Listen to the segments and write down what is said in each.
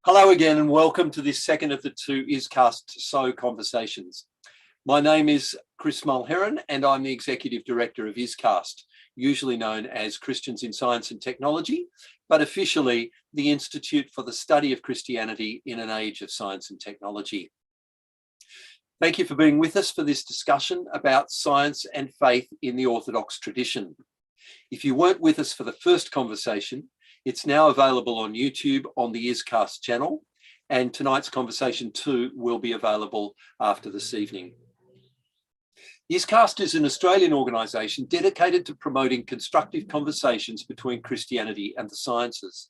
Hello again and welcome to this second of the two ISCAST SOW conversations. My name is Chris Mulheron and I'm the Executive Director of ISCAST, usually known as Christians in Science and Technology, but officially the Institute for the Study of Christianity in an Age of Science and Technology. Thank you for being with us for this discussion about science and faith in the Orthodox tradition. If you weren't with us for the first conversation, it's now available on YouTube on the ISCAST channel, and tonight's conversation too will be available after this evening. ISCAST is an Australian organisation dedicated to promoting constructive conversations between Christianity and the sciences.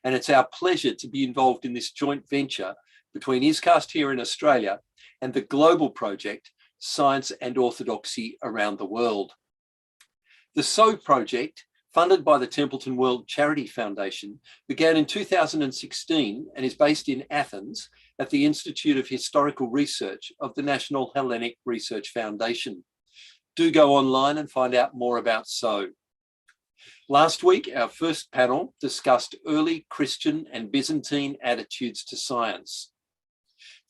And it's our pleasure to be involved in this joint venture between ISCAST here in Australia and the global project, Science and Orthodoxy Around the World. The SOW project, funded by the Templeton World Charity Foundation, began in 2016 and is based in Athens at the Institute of Historical Research of the National Hellenic Research Foundation. Do go online and find out more about SOW. Last week, our first panel discussed early Christian and Byzantine attitudes to science.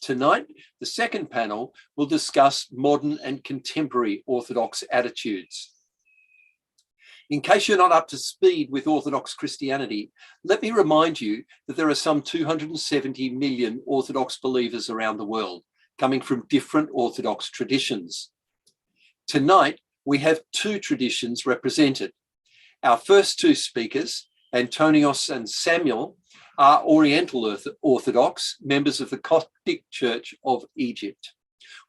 Tonight, the second panel will discuss modern and contemporary Orthodox attitudes. In case you're not up to speed with Orthodox Christianity, let me remind you that there are some 270 million Orthodox believers around the world, coming from different Orthodox traditions. Tonight, we have two traditions represented. Our first two speakers, Antonios and Samuel, are Oriental Orthodox, members of the Coptic Church of Egypt,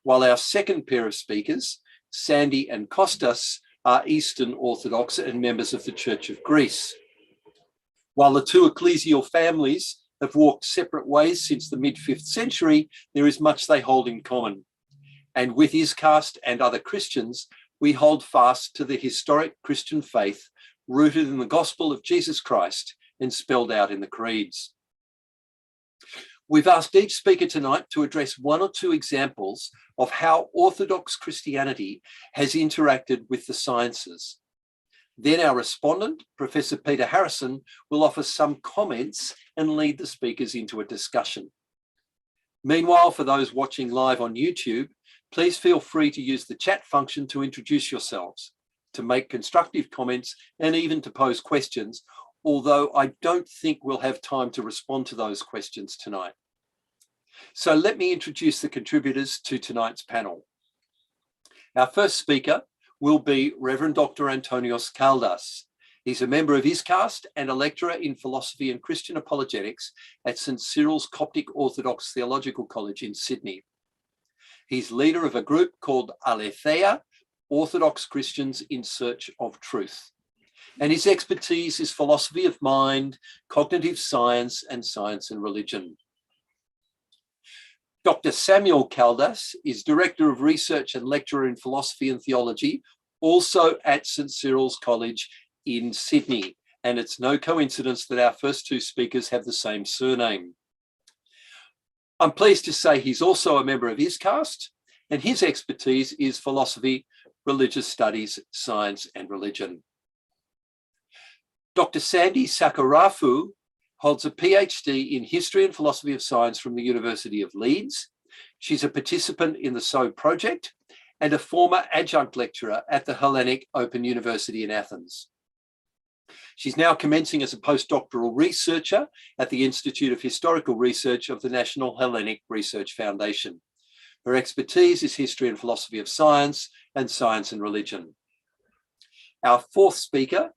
while our second pair of speakers, Sandy and Costache, are Eastern Orthodox and members of the Church of Greece. While the two ecclesial families have walked separate ways since the mid-5th century, there is much they hold in common. And with ISCAST and other Christians, we hold fast to the historic Christian faith rooted in the gospel of Jesus Christ and spelled out in the creeds. We've asked each speaker tonight to address one or two examples of how Orthodox Christianity has interacted with the sciences. Then our respondent, Professor Peter Harrison, will offer some comments and lead the speakers into a discussion. Meanwhile, for those watching live on YouTube, please feel free to use the chat function to introduce yourselves, to make constructive comments, and even to pose questions, although I don't think we'll have time to respond to those questions tonight. So let me introduce the contributors to tonight's panel. Our first speaker will be Reverend Dr. Antonios Kaldas. He's a member of ISCAST and a lecturer in philosophy and Christian apologetics at St. Cyril's Coptic Orthodox Theological College in Sydney. He's leader of a group called Aletheia, Orthodox Christians in Search of Truth. And his expertise is philosophy of mind, cognitive science, and science and religion. Dr. Samuel Kaldas is Director of Research and Lecturer in Philosophy and Theology, also at St. Cyril's College in Sydney. And it's no coincidence that our first two speakers have the same surname. I'm pleased to say he's also a member of ISCAST, and his expertise is philosophy, religious studies, science, and religion. Dr. Sandy Sakorrafou holds a PhD in History and Philosophy of Science from the University of Leeds. She's a participant in the SOW project and a former adjunct lecturer at the Hellenic Open University in Athens. She's now commencing as a postdoctoral researcher at the Institute of Historical Research of the National Hellenic Research Foundation. Her expertise is history and philosophy of science and science and religion. Our fourth speaker,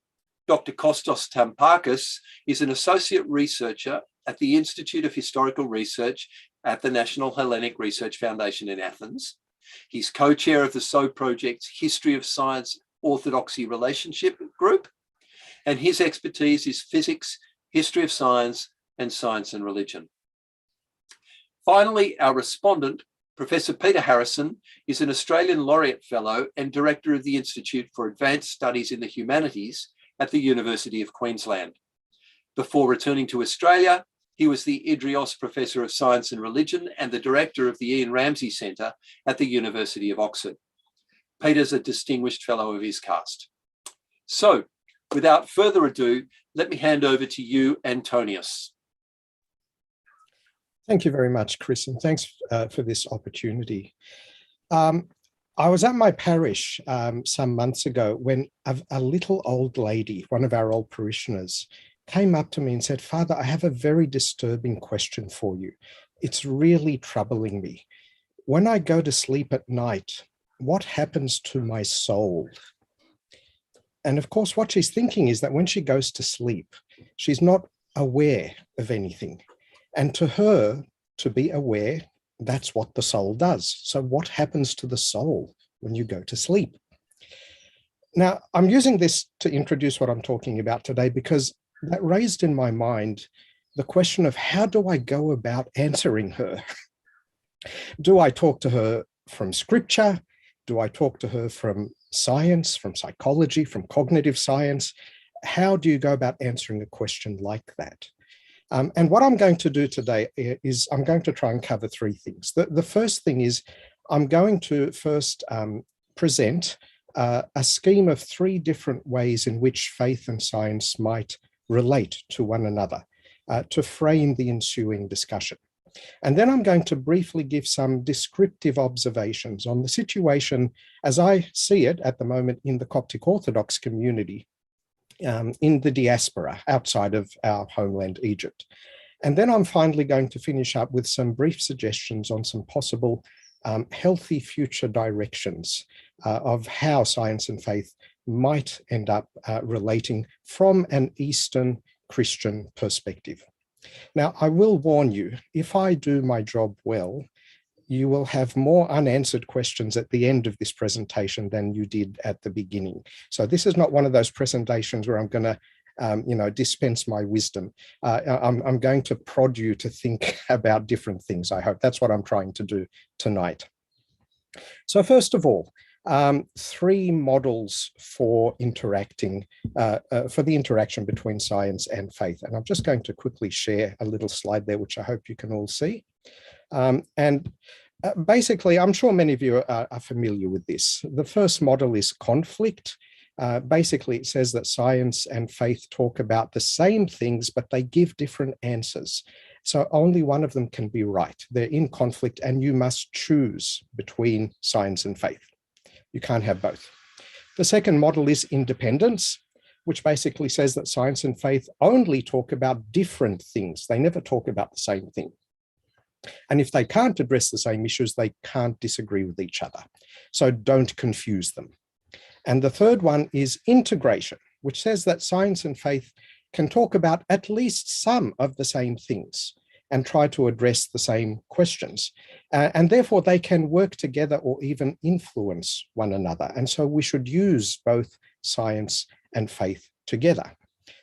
Dr. Kostas Tampakis, is an associate researcher at the Institute of Historical Research at the National Hellenic Research Foundation in Athens. He's co-chair of the SOW project's History of Science Orthodoxy Relationship Group, and his expertise is physics, history of science, and science and religion. Finally, our respondent, Professor Peter Harrison, is an Australian Laureate Fellow and Director of the Institute for Advanced Studies in the Humanities at the University of Queensland. Before returning to Australia, he was the Idrios Professor of Science and Religion and the Director of the Ian Ramsay Centre at the University of Oxford. Peter's a distinguished Fellow of ISCAST. So, without further ado, let me hand over to you, Antonios. Thank you very much, Chris, and thanks for this opportunity. I was at my parish some months ago when a little old lady, one of our old parishioners, came up to me and said, "Father, I have a very disturbing question for you. It's really troubling me. When I go to sleep at night, what happens to my soul?" And of course, what she's thinking is that when she goes to sleep, she's not aware of anything. And to her, to be aware, that's what the soul does. So what happens to the soul when you go to sleep? Now, I'm using this to introduce what I'm talking about today because that raised in my mind the question of how do I go about answering her? Do I talk to her from scripture? Do I talk to her from science, from psychology, from cognitive science? How do you go about answering a question like that? And what I'm going to do today is I'm going to try and cover three things. The first thing is I'm going to first present a scheme of three different ways in which faith and science might relate to one another to frame the ensuing discussion. And then I'm going to briefly give some descriptive observations on the situation as I see it at the moment in the Coptic Orthodox community in the diaspora outside of our homeland, Egypt. And then I'm finally going to finish up with some brief suggestions on some possible healthy future directions of how science and faith might end up relating from an Eastern Christian perspective. Now, I will warn you, if I do my job well, you will have more unanswered questions at the end of this presentation than you did at the beginning. So this is not one of those presentations where I'm going to dispense my wisdom. I'm going to prod you to think about different things, I hope. That's what I'm trying to do tonight. So first of all, three models for interacting, for the interaction between science and faith. And I'm just going to quickly share a little slide there, which I hope you can all see. Basically, I'm sure many of you are familiar with this. The first model is conflict. Basically, it says that science and faith talk about the same things, but they give different answers. So only one of them can be right. They're in conflict, and you must choose between science and faith. You can't have both. The second model is independence, which basically says that science and faith only talk about different things. They never talk about the same thing. And if they can't address the same issues, they can't disagree with each other. So don't confuse them. And the third one is integration, which says that science and faith can talk about at least some of the same things and try to address the same questions. And therefore, they can work together or even influence one another. And so we should use both science and faith together.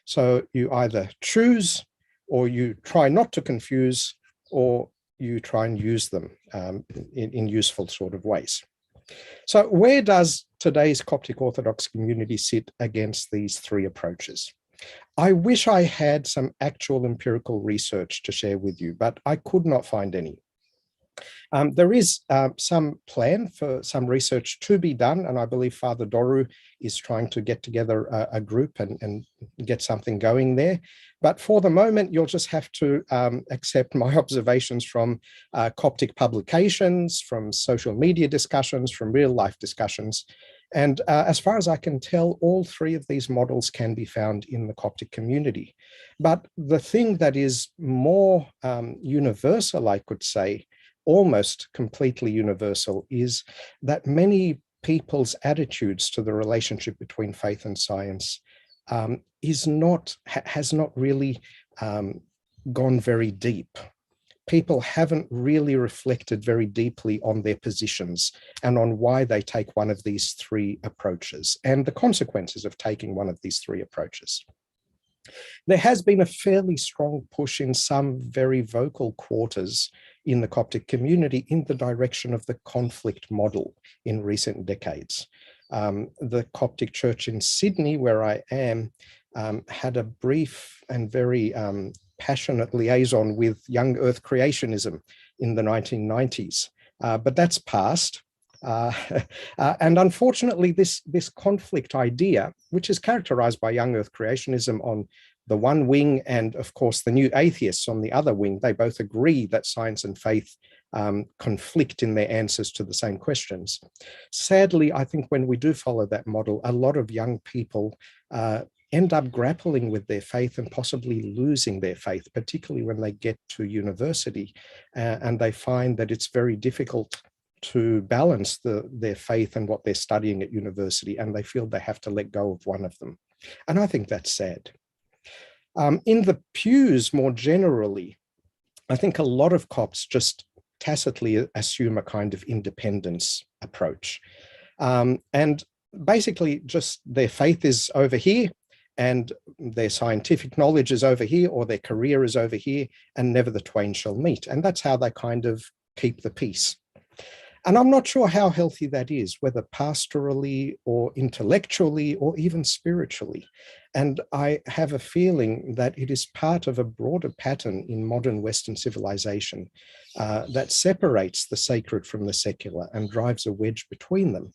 So you either choose, or you try not to confuse, or you try and use them in useful sort of ways. So where does today's Coptic Orthodox community sit against these three approaches? I wish I had some actual empirical research to share with you, but I could not find any. There is some plan for some research to be done, and I believe Father Doru is trying to get together a group and get something going there. But for the moment, you'll just have to accept my observations from Coptic publications, from social media discussions, from real life discussions. And as far as I can tell, all three of these models can be found in the Coptic community. But the thing that is more universal, I could say, almost completely universal, is that many people's attitudes to the relationship between faith and science has not really gone very deep. People haven't really reflected very deeply on their positions and on why they take one of these three approaches and the consequences of taking one of these three approaches. There has been a fairly strong push in some very vocal quarters in the Coptic community in the direction of the conflict model in recent decades. The Coptic Church in Sydney, where I am, had a brief and very passionate liaison with young earth creationism in the 1990s, but that's past. And unfortunately, this conflict idea, which is characterized by young earth creationism on the one wing and, of course, the new atheists on the other wing, they both agree that science and faith conflict in their answers to the same questions. Sadly, I think when we do follow that model, a lot of young people end up grappling with their faith and possibly losing their faith, particularly when they get to university and they find that it's very difficult to balance their faith and what they're studying at university, and they feel they have to let go of one of them. And I think that's sad. In the pews, more generally, I think a lot of Copts just tacitly assume a kind of independence approach. And basically just their faith is over here and their scientific knowledge is over here, or their career is over here, and never the twain shall meet. And that's how they kind of keep the peace. And I'm not sure how healthy that is, whether pastorally or intellectually or even spiritually. And I have a feeling that it is part of a broader pattern in modern Western civilization that separates the sacred from the secular and drives a wedge between them.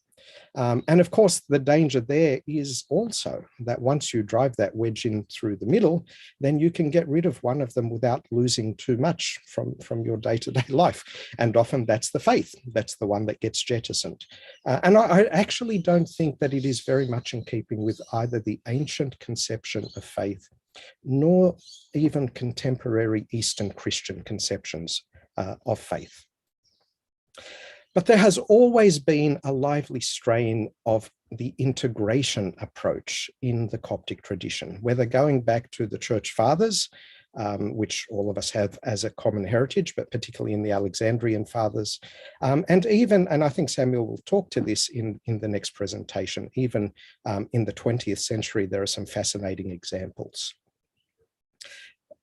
And of course, the danger there is also that once you drive that wedge in through the middle, then you can get rid of one of them without losing too much from your day-to-day life. And often that's the faith. That's the one that gets jettisoned. And I actually don't think that it is very much in keeping with either the ancient conception of faith, nor even contemporary Eastern Christian conceptions of faith. But there has always been a lively strain of the integration approach in the Coptic tradition, whether going back to the Church Fathers, which all of us have as a common heritage, but particularly in the Alexandrian Fathers, and even, and I think Samuel will talk to this in the next presentation, even in the 20th century, there are some fascinating examples.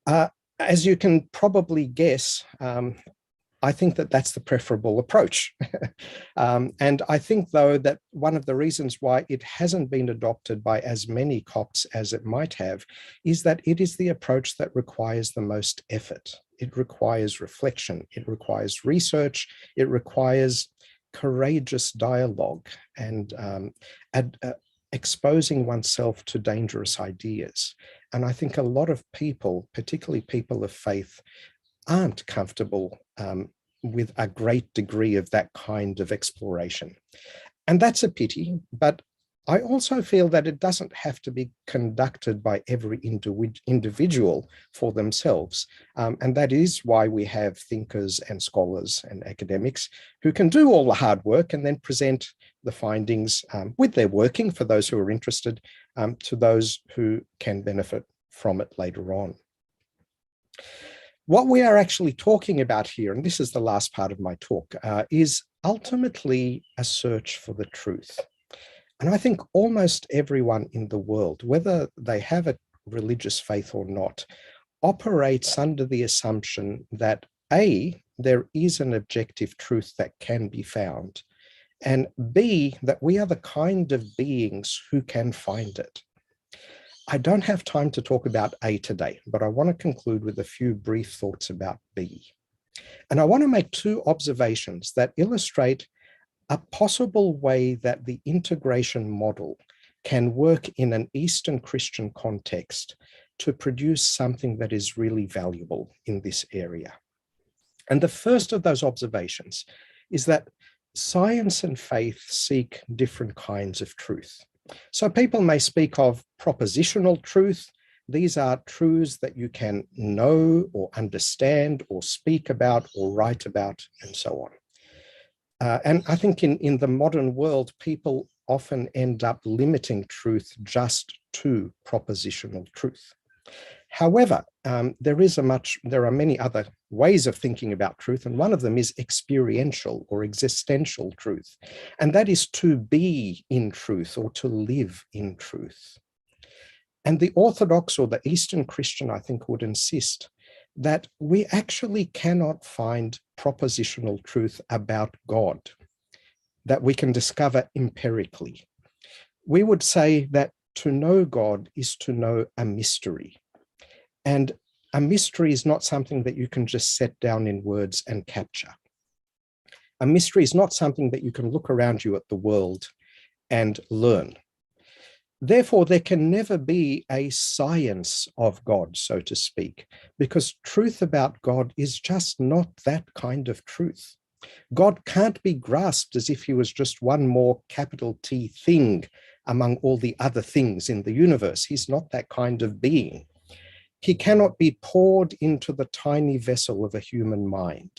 As you can probably guess, I think that that's the preferable approach. And I think, though, that one of the reasons why it hasn't been adopted by as many Copts as it might have is that it is the approach that requires the most effort. It requires reflection. It requires research. It requires courageous dialogue and exposing oneself to dangerous ideas. And I think a lot of people, particularly people of faith, aren't comfortable with a great degree of that kind of exploration. And that's a pity, but I also feel that it doesn't have to be conducted by every individual for themselves. And that is why we have thinkers and scholars and academics who can do all the hard work and then present the findings with their working for those who are interested to those who can benefit from it later on. What we are actually talking about here, and this is the last part of my talk, is ultimately a search for the truth. And I think almost everyone in the world, whether they have a religious faith or not, operates under the assumption that A, there is an objective truth that can be found, and B, that we are the kind of beings who can find it. I don't have time to talk about A today, but I want to conclude with a few brief thoughts about B. And I want to make two observations that illustrate a possible way that the integration model can work in an Eastern Christian context to produce something that is really valuable in this area. And the first of those observations is that science and faith seek different kinds of truth. So people may speak of propositional truth. These are truths that you can know or understand or speak about or write about and so on. And I think in the modern world, people often end up limiting truth just to propositional truth. However, there are many other ways of thinking about truth, and one of them is experiential or existential truth, and that is to be in truth or to live in truth. And the Orthodox or the Eastern Christian, I think, would insist that we actually cannot find propositional truth about God that we can discover empirically. We would say that to know God is to know a mystery. And a mystery is not something that you can just set down in words and capture. A mystery is not something that you can look around you at the world and learn. Therefore, there can never be a science of God, so to speak, because truth about God is just not that kind of truth. God can't be grasped as if he was just one more capital T thing among all the other things in the universe. He's not that kind of being. He cannot be poured into the tiny vessel of a human mind.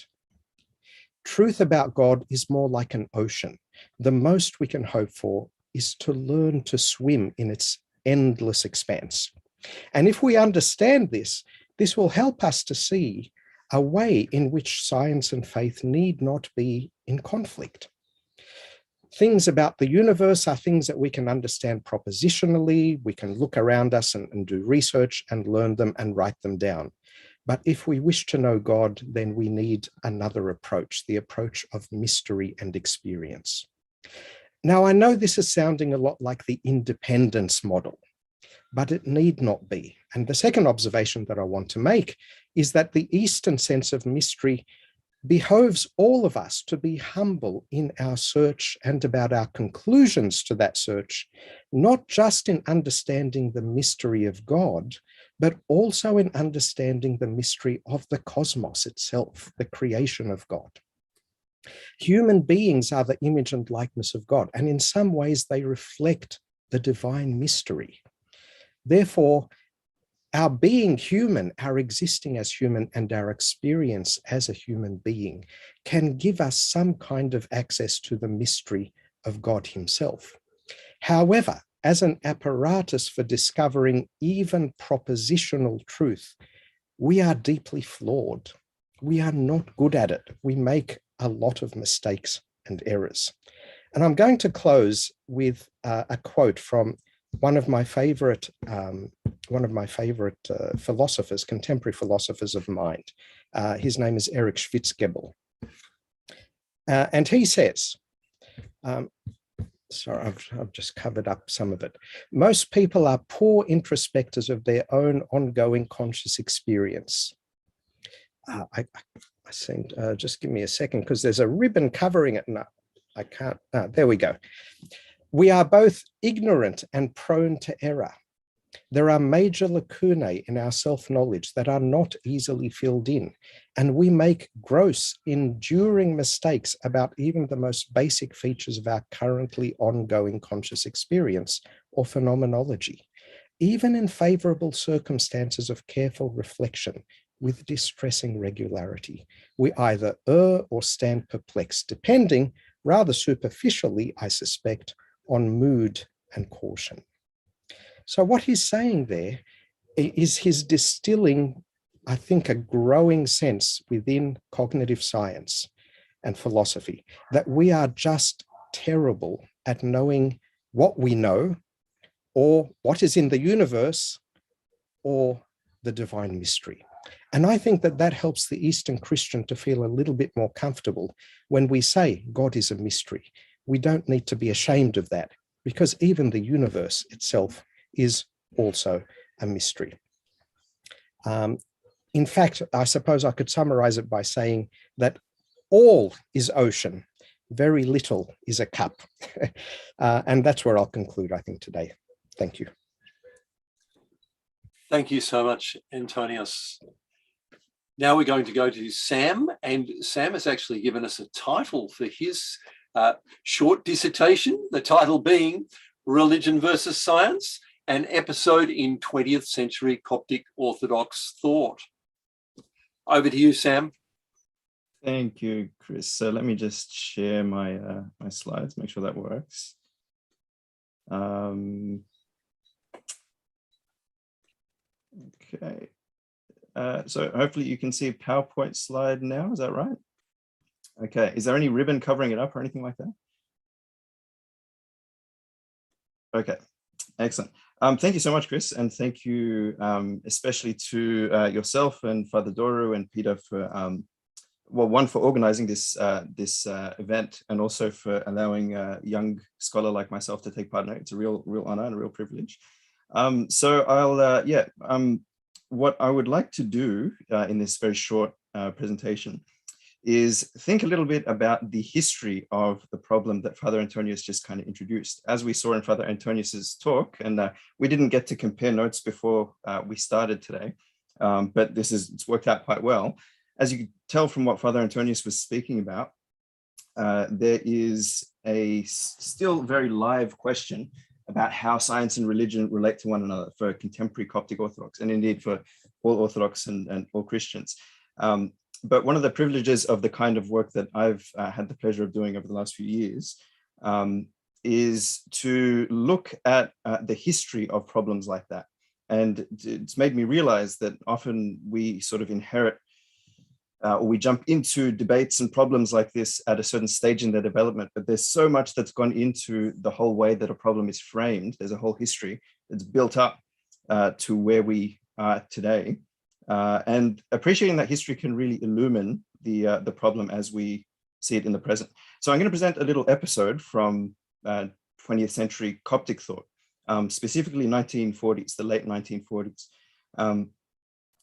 Truth about God is more like an ocean. The most we can hope for is to learn to swim in its endless expanse. And if we understand this, this will help us to see a way in which science and faith need not be in conflict. Things about the universe are things that we can understand propositionally. We can look around us and do research and learn them and write them down. But if we wish to know God, then we need another approach, the approach of mystery and experience. Now, I know this is sounding a lot like the independence model, but it need not be. And the second observation that I want to make is that the Eastern sense of mystery behoves all of us to be humble in our search and about our conclusions to that search, not just in understanding the mystery of God, but also in understanding the mystery of the cosmos itself, the creation of God. Human beings are the image and likeness of God, and in some ways they reflect the divine mystery. Therefore, our being human, our existing as human, and our experience as a human being can give us some kind of access to the mystery of God himself. However, as an apparatus for discovering even propositional truth, we are deeply flawed. We are not good at it. We make a lot of mistakes and errors. And I'm going to close with a quote from one of my favorite philosophers, contemporary philosophers of mind. His name is Erich Schwitzgebel. And he says, sorry, I've just covered up some of it. Most people are poor introspectors of their own ongoing conscious experience. I seem, just give me a second, because there's a ribbon covering it. No, I can't. There we go. We are both ignorant and prone to error. There are major lacunae in our self-knowledge that are not easily filled in, and we make gross, enduring mistakes about even the most basic features of our currently ongoing conscious experience or phenomenology. Even in favorable circumstances of careful reflection, with distressing regularity, we either err or stand perplexed, depending rather superficially, I suspect, on mood and caution. So what he's saying there is he's distilling, I think, a growing sense within cognitive science and philosophy that we are just terrible at knowing what we know, or what is in the universe, or the divine mystery. And I think that that helps the Eastern Christian to feel a little bit more comfortable when we say God is a mystery. We don't need to be ashamed of that, because even the universe itself is also a mystery. In fact, I suppose I could summarize it by saying that all is ocean, very little is a cup. And that's where I'll conclude, I think, today. Thank you. Thank you so much, Antonios. Now we're going to go to Sam, and Sam has actually given us a title for his short dissertation, the title being Religion versus Science, an episode in 20th century Coptic Orthodox thought. Over to you, Sam. Thank you, Chris. So let me just share my my slides, make sure that works. Okay. So hopefully you can see a PowerPoint slide now, is that right? Okay, is there any ribbon covering it up or anything like that? Okay, excellent. Thank you so much, Chris, and thank you especially to yourself and Father Doru and Peter for, well, one, for organizing this event, and also for allowing a young scholar like myself to take part in it. It's a real honor and a real privilege. So I'll, what I would like to do in this very short presentation is think a little bit about the history of the problem that Father Antonius just kind of introduced. As we saw in Father Antonius's talk, and we didn't get to compare notes before we started today, but it's worked out quite well. As you can tell from what Father Antonius was speaking about, there is a still very live question about how science and religion relate to one another for contemporary Coptic Orthodox, and indeed for all Orthodox and all Christians. But one of the privileges of the kind of work that I've had the pleasure of doing over the last few years is to look at the history of problems like that. And it's made me realize that often we sort of inherit or we jump into debates and problems like this at a certain stage in their development, but there's so much that's gone into the whole way that a problem is framed. There's a whole history that's built up to where we are today. And appreciating that history can really illumine the problem as we see it in the present. So I'm going to present a little episode from 20th century Coptic thought, specifically 1940s, the late 1940s,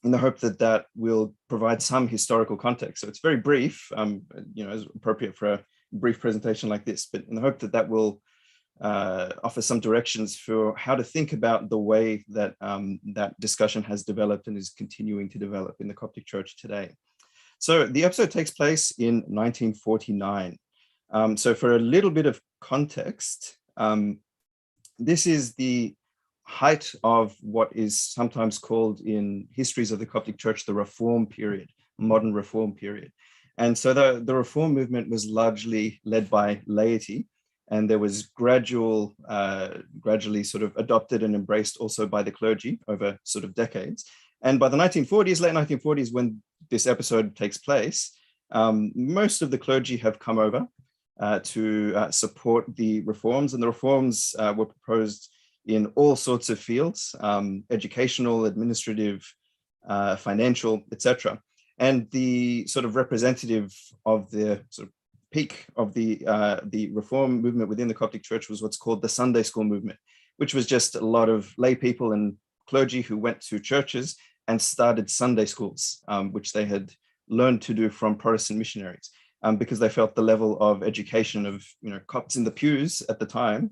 in the hope that that will provide some historical context. So it's very brief, as appropriate for a brief presentation like this, but in the hope that that will offer some directions for how to think about the way that that discussion has developed and is continuing to develop in the Coptic Church today. So the episode takes place in 1949. So for a little bit of context, this is the height of what is sometimes called in histories of the Coptic Church the Reform period, modern Reform period. And so the Reform movement was largely led by laity, and there was gradually sort of adopted and embraced also by the clergy over sort of decades. And by the 1940s, late 1940s, when this episode takes place, most of the clergy have come over to support the reforms, and the reforms were proposed in all sorts of fields, educational, administrative, financial, etc. And the sort of representative of the sort of peak of the reform movement within the Coptic Church was what's called the Sunday school movement, which was just a lot of lay people and clergy who went to churches and started Sunday schools, which they had learned to do from Protestant missionaries, because they felt the level of education of Copts in the pews at the time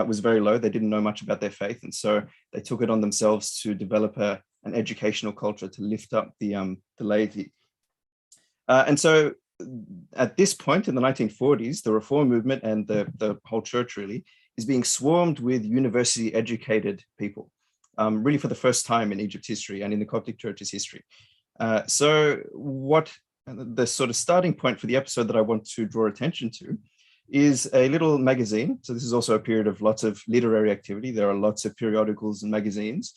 was very low. They didn't know much about their faith, and so they took it on themselves to develop an educational culture to lift up the laity. And so at this point in the 1940s, the Reform movement and the whole church really is being swarmed with university educated people, really for the first time in Egypt's history and in the Coptic Church's history. So what the sort of starting point for the episode that I want to draw attention to is a little magazine. So this is also a period of lots of literary activity. There are lots of periodicals and magazines.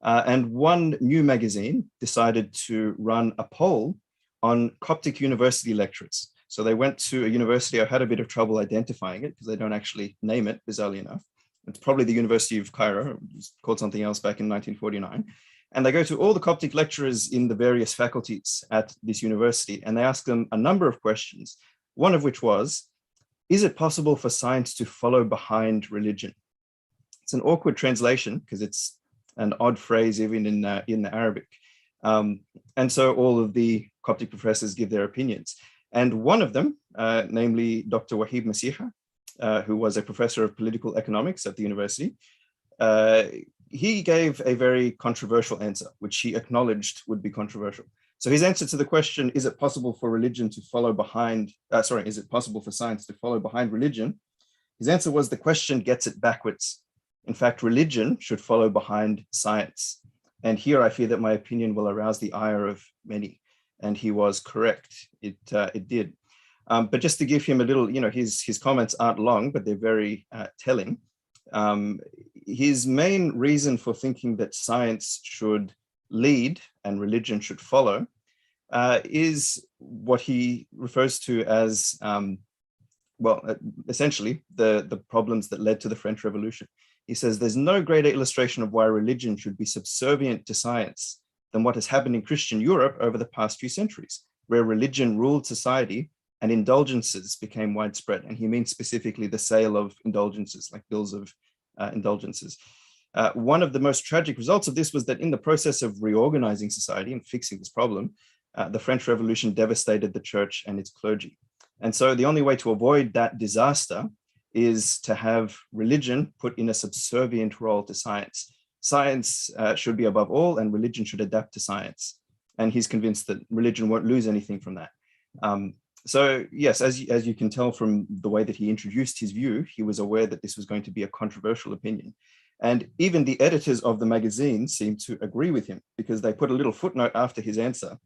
And one new magazine decided to run a poll on Coptic university lecturers. So they went to a university. I had a bit of trouble identifying it because they don't actually name it, bizarrely enough. It's probably the University of Cairo, it was called something else back in 1949. And they go to all the Coptic lecturers in the various faculties at this university, and they ask them a number of questions, one of which was, is it possible for science to follow behind religion? It's an awkward translation because it's an odd phrase even in the Arabic. And so all of the Coptic professors give their opinions. And one of them, namely Dr. Wahib Masiha, who was a professor of political economics at the university, he gave a very controversial answer, which he acknowledged would be controversial. So his answer to the question, is it possible for religion to follow behind, is it possible for science to follow behind religion? His answer was, the question gets it backwards. In fact, religion should follow behind science. And here I fear that my opinion will arouse the ire of many. And he was correct, it did. But just to give him a little, his comments aren't long, but they're very telling. His main reason for thinking that science should lead and religion should follow is what he refers to as, essentially the problems that led to the French Revolution. He says there's no greater illustration of why religion should be subservient to science than what has happened in Christian Europe over the past few centuries, where religion ruled society and indulgences became widespread. And he means specifically the sale of indulgences, like bills of indulgences. One of the most tragic results of this was that in the process of reorganizing society and fixing this problem, the French Revolution devastated the church and its clergy. And so the only way to avoid that disaster is to have religion put in a subservient role to science. Science should be above all, and religion should adapt to science. And he's convinced that religion won't lose anything from that. So yes, as you can tell from the way that he introduced his view, he was aware that this was going to be a controversial opinion. And even the editors of the magazine seem to agree with him, because they put a little footnote after his answer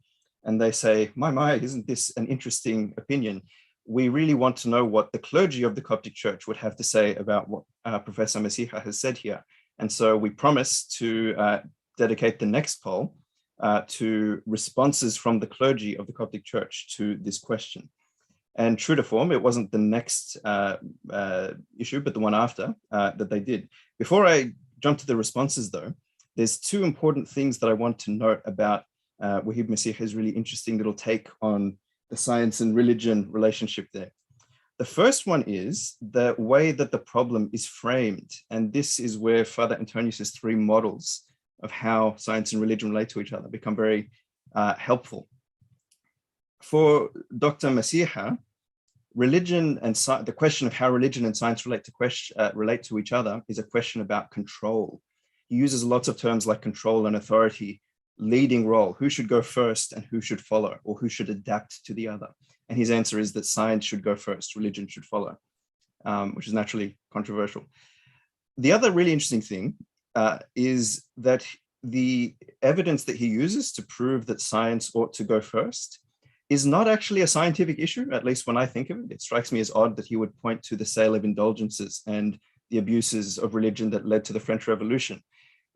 and they say, my, isn't this an interesting opinion? We really want to know what the clergy of the Coptic Church would have to say about what Professor Masiha has said here. And so we promise to dedicate the next poll to responses from the clergy of the Coptic Church to this question. And true to form, it wasn't the next issue, but the one after that they did. Before I jump to the responses though, there's two important things that I want to note about Wahib Masiha's really interesting little take on the science and religion relationship there. The first one is the way that the problem is framed. And this is where Father Antonius's three models of how science and religion relate to each other become very helpful. For Dr. Masiha, religion and the question of how religion and science relate to each other is a question about control. He uses lots of terms like control and authority, leading role, who should go first and who should follow, or who should adapt to the other. And his answer is that science should go first, religion should follow, which is naturally controversial. The other really interesting thing is that the evidence that he uses to prove that science ought to go first is not actually a scientific issue, at least when I think of it. It strikes me as odd that he would point to the sale of indulgences and the abuses of religion that led to the French Revolution.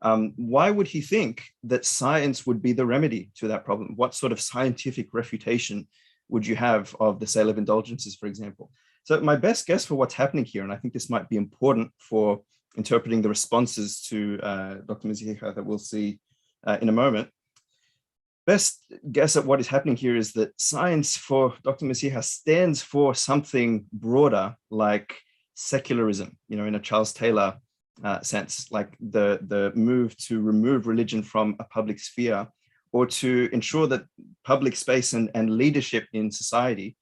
Why would he think that science would be the remedy to that problem? What sort of scientific refutation would you have of the sale of indulgences, for example? So my best guess for what's happening here, and I think this might be important for interpreting the responses to Dr. Masiha that we'll see in a moment. Best guess at what is happening here is that science for Dr. Masiha stands for something broader, like secularism, in a Charles Taylor sense, like the move to remove religion from a public sphere, or to ensure that public space and leadership in society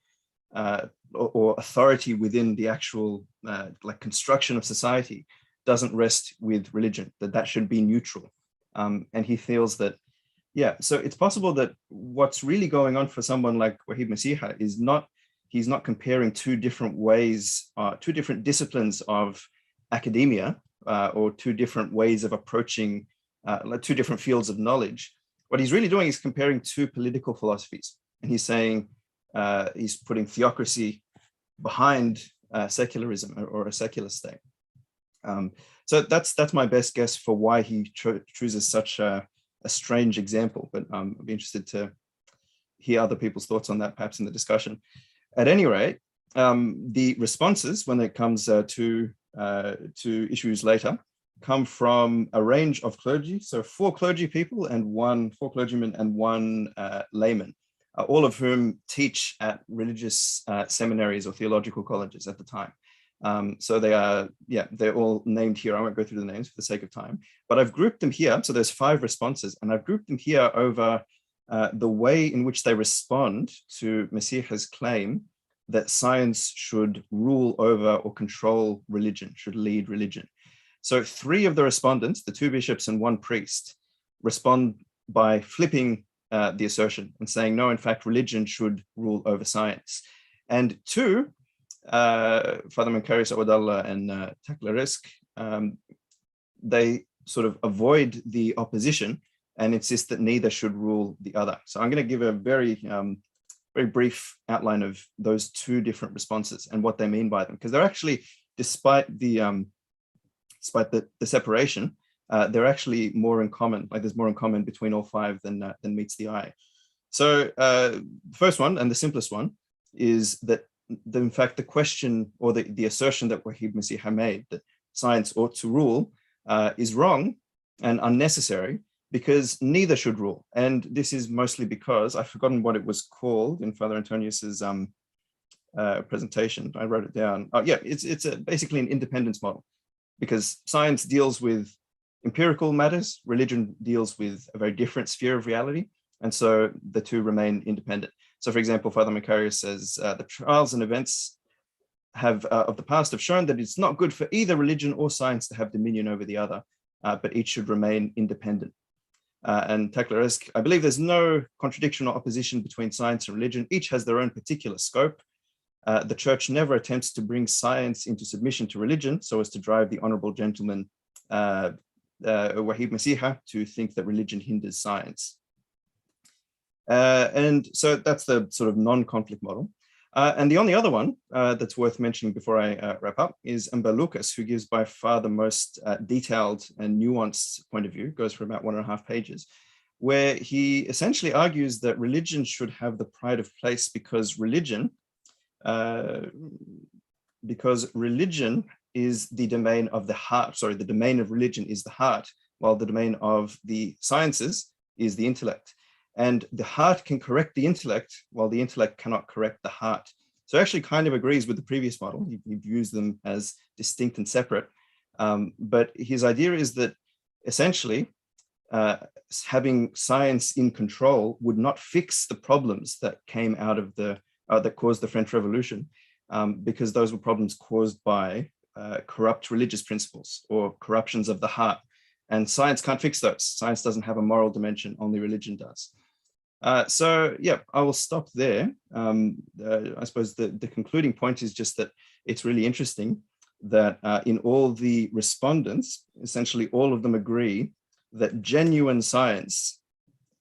or authority within the actual construction of society doesn't rest with religion, that should be neutral. And he feels that, so it's possible that what's really going on for someone like Wahib Masiha is he's not comparing two different ways, two different disciplines of academia, or two different ways of approaching two different fields of knowledge. What he's really doing is comparing two political philosophies. And he's saying, he's putting theocracy behind secularism or a secular state. So that's my best guess for why he chooses such a strange example, but I'd be interested to hear other people's thoughts on that, perhaps in the discussion. At any rate, the responses, when it comes to issues later, come from a range of clergy. So 4 clergy people and 4 clergymen and 1 layman, all of whom teach at religious seminaries or theological colleges at the time. So they are, they're all named here. I won't go through the names for the sake of time, but I've grouped them here. So there's 5 responses, and I've grouped them here over the way in which they respond to Masiha's claim that science should rule over or control religion, should lead religion. So 3 of the respondents, the 2 bishops and 1 priest, respond by flipping the assertion and saying, no, in fact, religion should rule over science. And 2, Father Makrides Awadallah and Taklaresk, they sort of avoid the opposition and insist that neither should rule the other. So I'm going to give a very brief outline of those 2 different responses and what they mean by them, because they're actually, despite the separation, they're actually more in common. Like there's more in common between all 5 than meets the eye. So the first one, and the simplest one, is that in fact the question or the assertion that Wahib Masiha made that science ought to rule is wrong and unnecessary, because neither should rule. And this is mostly because I've forgotten what it was called in Father Antonius's presentation. I wrote it down. It's basically an independence model, because science deals with empirical matters, religion deals with a very different sphere of reality. And so the two remain independent. So for example, Father Makrides says, the trials and events of the past have shown that it's not good for either religion or science to have dominion over the other, but each should remain independent. And Taclaresque, I believe there's no contradiction or opposition between science and religion. Each has their own particular scope. The church never attempts to bring science into submission to religion so as to drive the honorable gentleman Wahib Masiha to think that religion hinders science. And so that's the sort of non-conflict model. And the only other one that's worth mentioning before I wrap up is Lucas, who gives by far the most detailed and nuanced point of view, goes for about 1.5 pages, where he essentially argues that religion should have the pride of place because religion is the domain of the heart. Sorry, the domain of religion is the heart, while the domain of the sciences is the intellect. And the heart can correct the intellect, while the intellect cannot correct the heart. So actually kind of agrees with the previous model. He views them as distinct and separate. But his idea is that essentially having science in control would not fix the problems that came out of that caused the French Revolution, because those were problems caused by corrupt religious principles or corruptions of the heart. And science can't fix those. Science doesn't have a moral dimension, only religion does. So yeah, I will stop there. I suppose the concluding point is just that it's really interesting that in all the respondents, essentially all of them agree that genuine science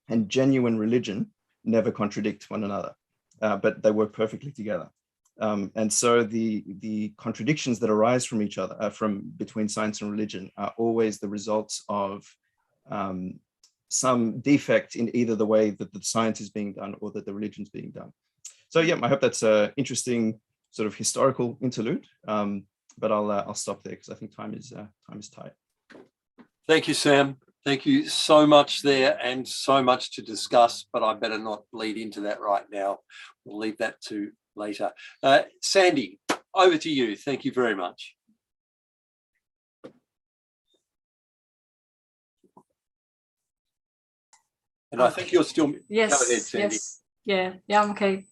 and genuine religion never contradict one another, but they work perfectly together. And so the contradictions that arise from each other, between science and religion, are always the results of some defect in either the way that the science is being done or that the religion is being done. So yeah, I hope that's an interesting sort of historical interlude. But I'll stop there because I think time is tight. Thank you, Sam. Thank you so much there, and so much to discuss, but I better not lead into that right now. We'll leave that to later. Sandy, over to you. Thank you very much. And I think you're still... Yes, Go ahead, Sandy. yes. Yeah, I'm okay.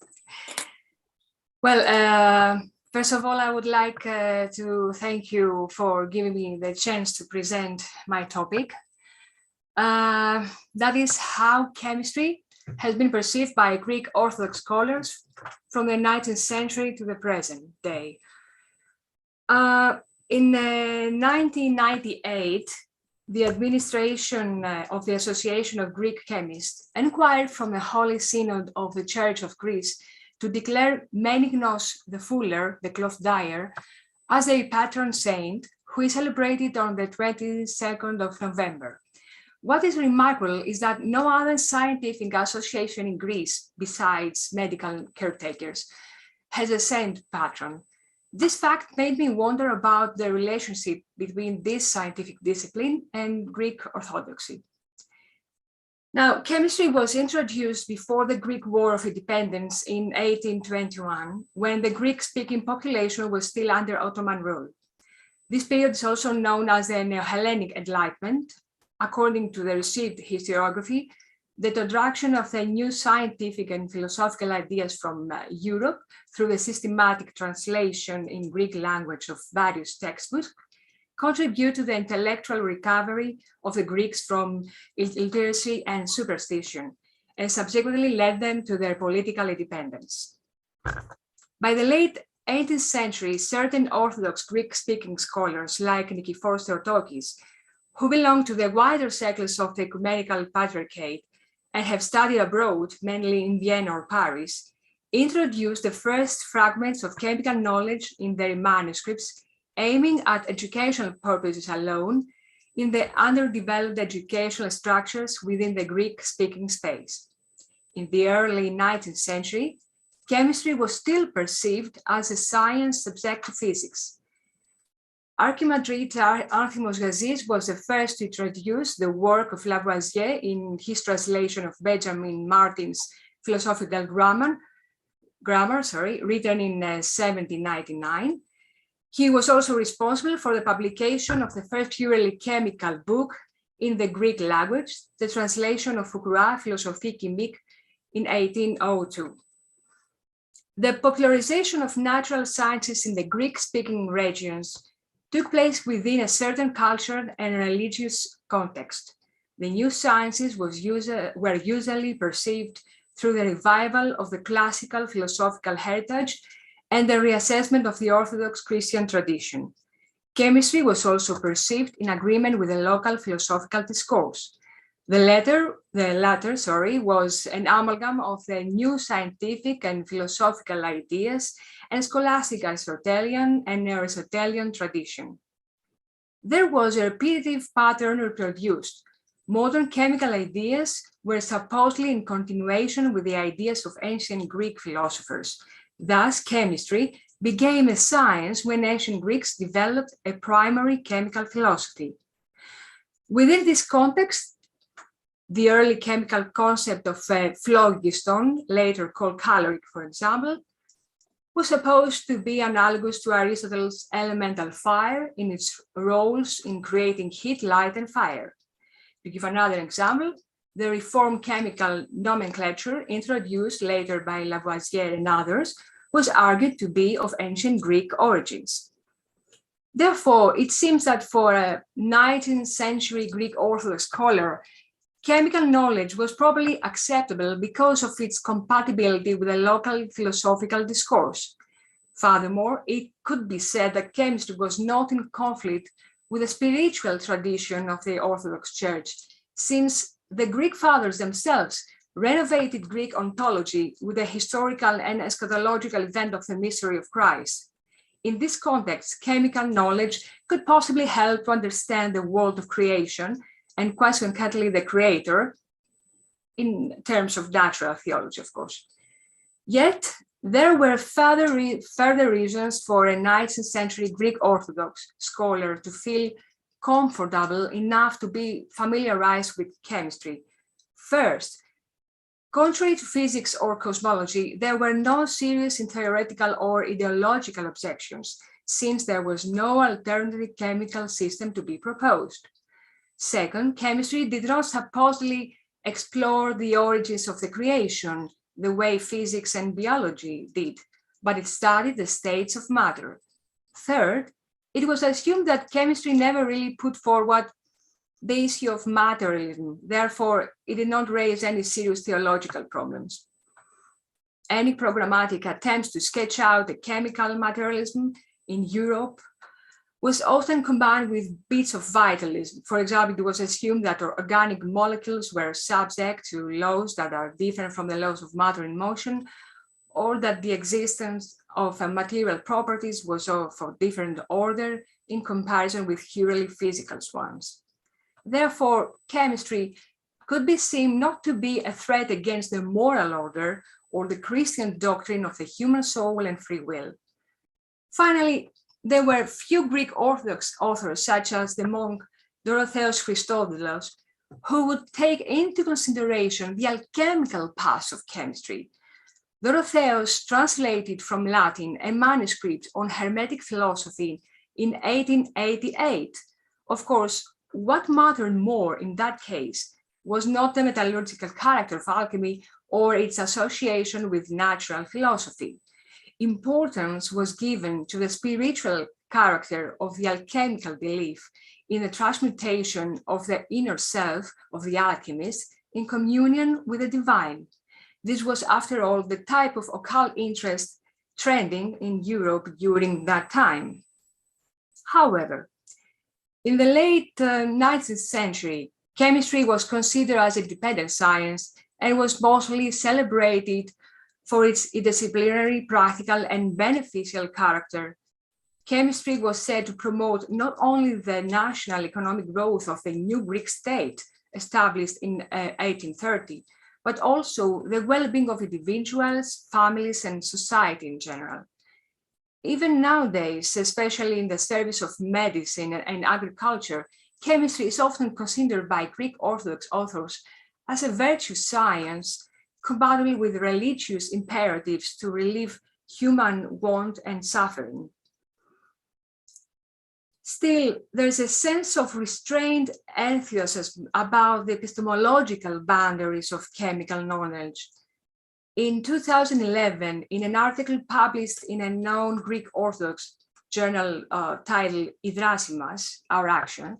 Well, first of all, I would like to thank you for giving me the chance to present my topic. That is how chemistry has been perceived by Greek Orthodox scholars from the 19th century to the present day. In 1998, the administration of the Association of Greek Chemists inquired from the Holy Synod of the Church of Greece to declare Menignos the Fuller, the cloth dyer, as a patron saint who is celebrated on the 22nd of November. What is remarkable is that no other scientific association in Greece, besides medical caretakers, has a saint patron. This fact made me wonder about the relationship between this scientific discipline and Greek Orthodoxy. Now, chemistry was introduced before the Greek War of Independence in 1821, when the Greek-speaking population was still under Ottoman rule. This period is also known as the Neo-Hellenic Enlightenment. According to the received historiography, the introduction of the new scientific and philosophical ideas from Europe through the systematic translation in Greek language of various textbooks contribute to the intellectual recovery of the Greeks from illiteracy and superstition, and subsequently led them to their political independence. By the late 18th century, certain Orthodox Greek-speaking scholars like Nikephoros Theotokis, who belong to the wider circles of the Ecumenical Patriarchate and have studied abroad, mainly in Vienna or Paris, introduced the first fragments of chemical knowledge in their manuscripts, aiming at educational purposes alone in the underdeveloped educational structures within the Greek-speaking space. In the early 19th century, chemistry was still perceived as a science subject to physics. Archimandrite Archimos Gazis was the first to introduce the work of Lavoisier in his translation of Benjamin Martin's Philosophical Grammar, written in 1799. He was also responsible for the publication of the first purely chemical book, in the Greek language, the translation of Foucault Philosophie Chimique in 1802. The popularization of natural sciences in the Greek-speaking regions took place within a certain cultural and religious context. The new sciences were usually perceived through the revival of the classical philosophical heritage and the reassessment of the Orthodox Christian tradition. Chemistry was also perceived in agreement with the local philosophical discourse. The latter was an amalgam of the new scientific and philosophical ideas and scholastic Aristotelian and Aristotelian tradition. There was a repetitive pattern reproduced. Modern chemical ideas were supposedly in continuation with the ideas of ancient Greek philosophers. Thus, chemistry became a science when ancient Greeks developed a primary chemical philosophy. Within this context, the early chemical concept of phlogiston, later called caloric, for example, was supposed to be analogous to Aristotle's elemental fire in its roles in creating heat, light, and fire. To give another example, the reformed chemical nomenclature introduced later by Lavoisier and others was argued to be of ancient Greek origins. Therefore, it seems that for a 19th century Greek Orthodox scholar, chemical knowledge was probably acceptable because of its compatibility with the local philosophical discourse. Furthermore, it could be said that chemistry was not in conflict with the spiritual tradition of the Orthodox Church, since the Greek fathers themselves renovated Greek ontology with the historical and eschatological event of the mystery of Christ. In this context, chemical knowledge could possibly help to understand the world of creation and consequently the creator in terms of natural theology, of course. Yet, there were further reasons for a 19th century Greek Orthodox scholar to feel comfortable enough to be familiarized with chemistry. First, contrary to physics or cosmology, there were no serious theoretical or ideological objections, since there was no alternative chemical system to be proposed. Second, chemistry did not supposedly explore the origins of the creation the way physics and biology did, but it studied the states of matter. Third, it was assumed that chemistry never really put forward the issue of materialism. Therefore, it did not raise any serious theological problems. Any programmatic attempts to sketch out the chemical materialism in Europe was often combined with bits of vitalism. For example, it was assumed that organic molecules were subject to laws that are different from the laws of matter in motion, or that the existence of material properties was of a different order in comparison with purely physical ones. Therefore, chemistry could be seen not to be a threat against the moral order or the Christian doctrine of the human soul and free will. Finally, there were few Greek Orthodox authors, such as the monk Dorotheos Christodoulos, who would take into consideration the alchemical past of chemistry. Dorotheos translated from Latin a manuscript on Hermetic philosophy in 1888. Of course, what mattered more in that case was not the metallurgical character of alchemy or its association with natural philosophy. Importance was given to the spiritual character of the alchemical belief in the transmutation of the inner self of the alchemist in communion with the divine. This was, after all, the type of occult interest trending in Europe during that time. However, in the late 19th century, chemistry was considered as a dependent science and was mostly celebrated for its interdisciplinary, practical, and beneficial character. Chemistry was said to promote not only the national economic growth of the new Greek state established in 1830, but also the well-being of individuals, families, and society in general. Even nowadays, especially in the service of medicine and agriculture, chemistry is often considered by Greek Orthodox authors as a virtuous science compatible with religious imperatives to relieve human want and suffering. Still, there's a sense of restrained enthusiasm about the epistemological boundaries of chemical knowledge. In 2011, in an article published in a known Greek Orthodox journal titled Idrasimas, Our Action,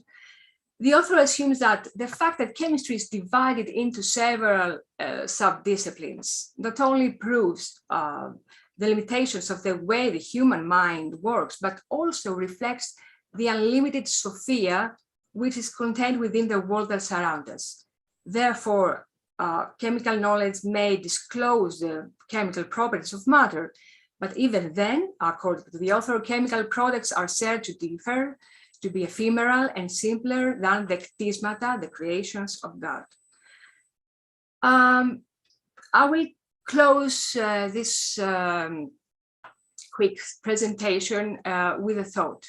the author assumes that the fact that chemistry is divided into several sub-disciplines not only proves the limitations of the way the human mind works, but also reflects the unlimited Sophia which is contained within the world that surrounds us. Therefore, chemical knowledge may disclose the chemical properties of matter, but even then, according to the author, chemical products are said to differ, to be ephemeral and simpler than the ktismata, the creations of God. I will close this quick presentation with a thought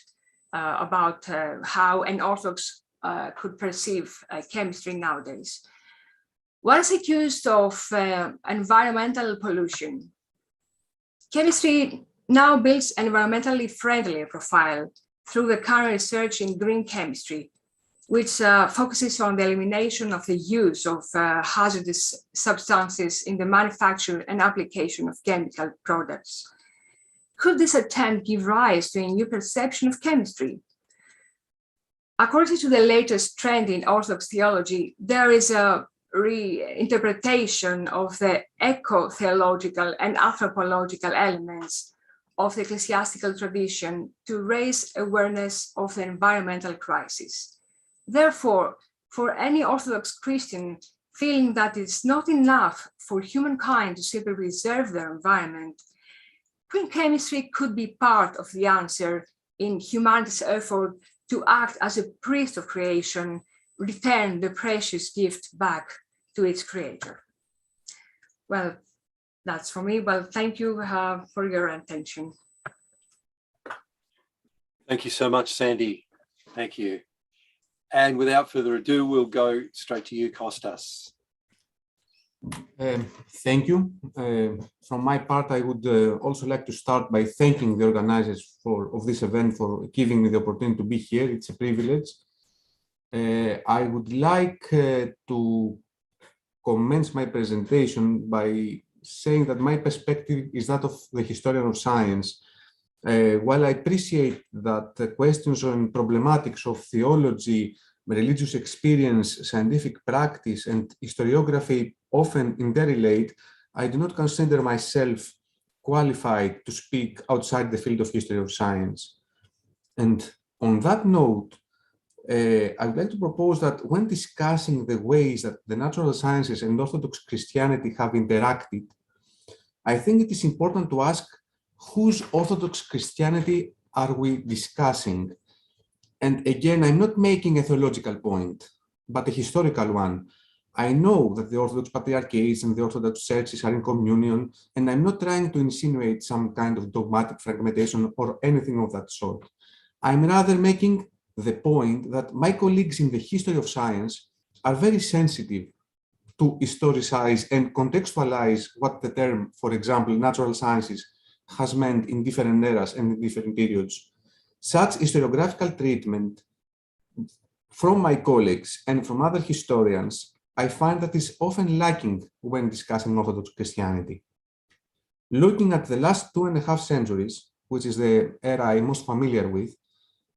about how an Orthodox could perceive chemistry nowadays. One is accused of environmental pollution. Chemistry now builds an environmentally friendly profile through the current research in green chemistry, which focuses on the elimination of the use of hazardous substances in the manufacture and application of chemical products. Could this attempt give rise to a new perception of chemistry? According to the latest trend in Orthodox theology, there is a reinterpretation of the eco-theological and anthropological elements of the ecclesiastical tradition to raise awareness of the environmental crisis. Therefore, for any Orthodox Christian feeling that it's not enough for humankind to simply preserve their environment, green chemistry could be part of the answer in humanity's effort to act as a priest of creation, return the precious gift back to its creator. Well, that's for me. Well, thank you for your attention. Thank you so much, Sandy. Thank you. And without further ado, we'll go straight to you, Kostas. Thank you. From my part, I would also like to start by thanking the organizers of this event for giving me the opportunity to be here. It's a privilege. I would like to commence my presentation by saying that my perspective is that of the historian of science. While I appreciate that the questions on problematics of theology, religious experience, scientific practice, and historiography often interrelate, I do not consider myself qualified to speak outside the field of history of science. And on that note, I would like to propose that when discussing the ways that the natural sciences and Orthodox Christianity have interacted, I think it is important to ask whose Orthodox Christianity are we discussing? And again, I'm not making a theological point, but a historical one. I know that the Orthodox Patriarchates and the Orthodox churches are in communion, and I'm not trying to insinuate some kind of dogmatic fragmentation or anything of that sort. I'm rather making the point that my colleagues in the history of science are very sensitive to historicize and contextualize what the term, for example, natural sciences, has meant in different eras and in different periods. Such historiographical treatment from my colleagues and from other historians, I find that is often lacking when discussing Orthodox Christianity. Looking at the last 2.5 centuries, which is the era I'm most familiar with,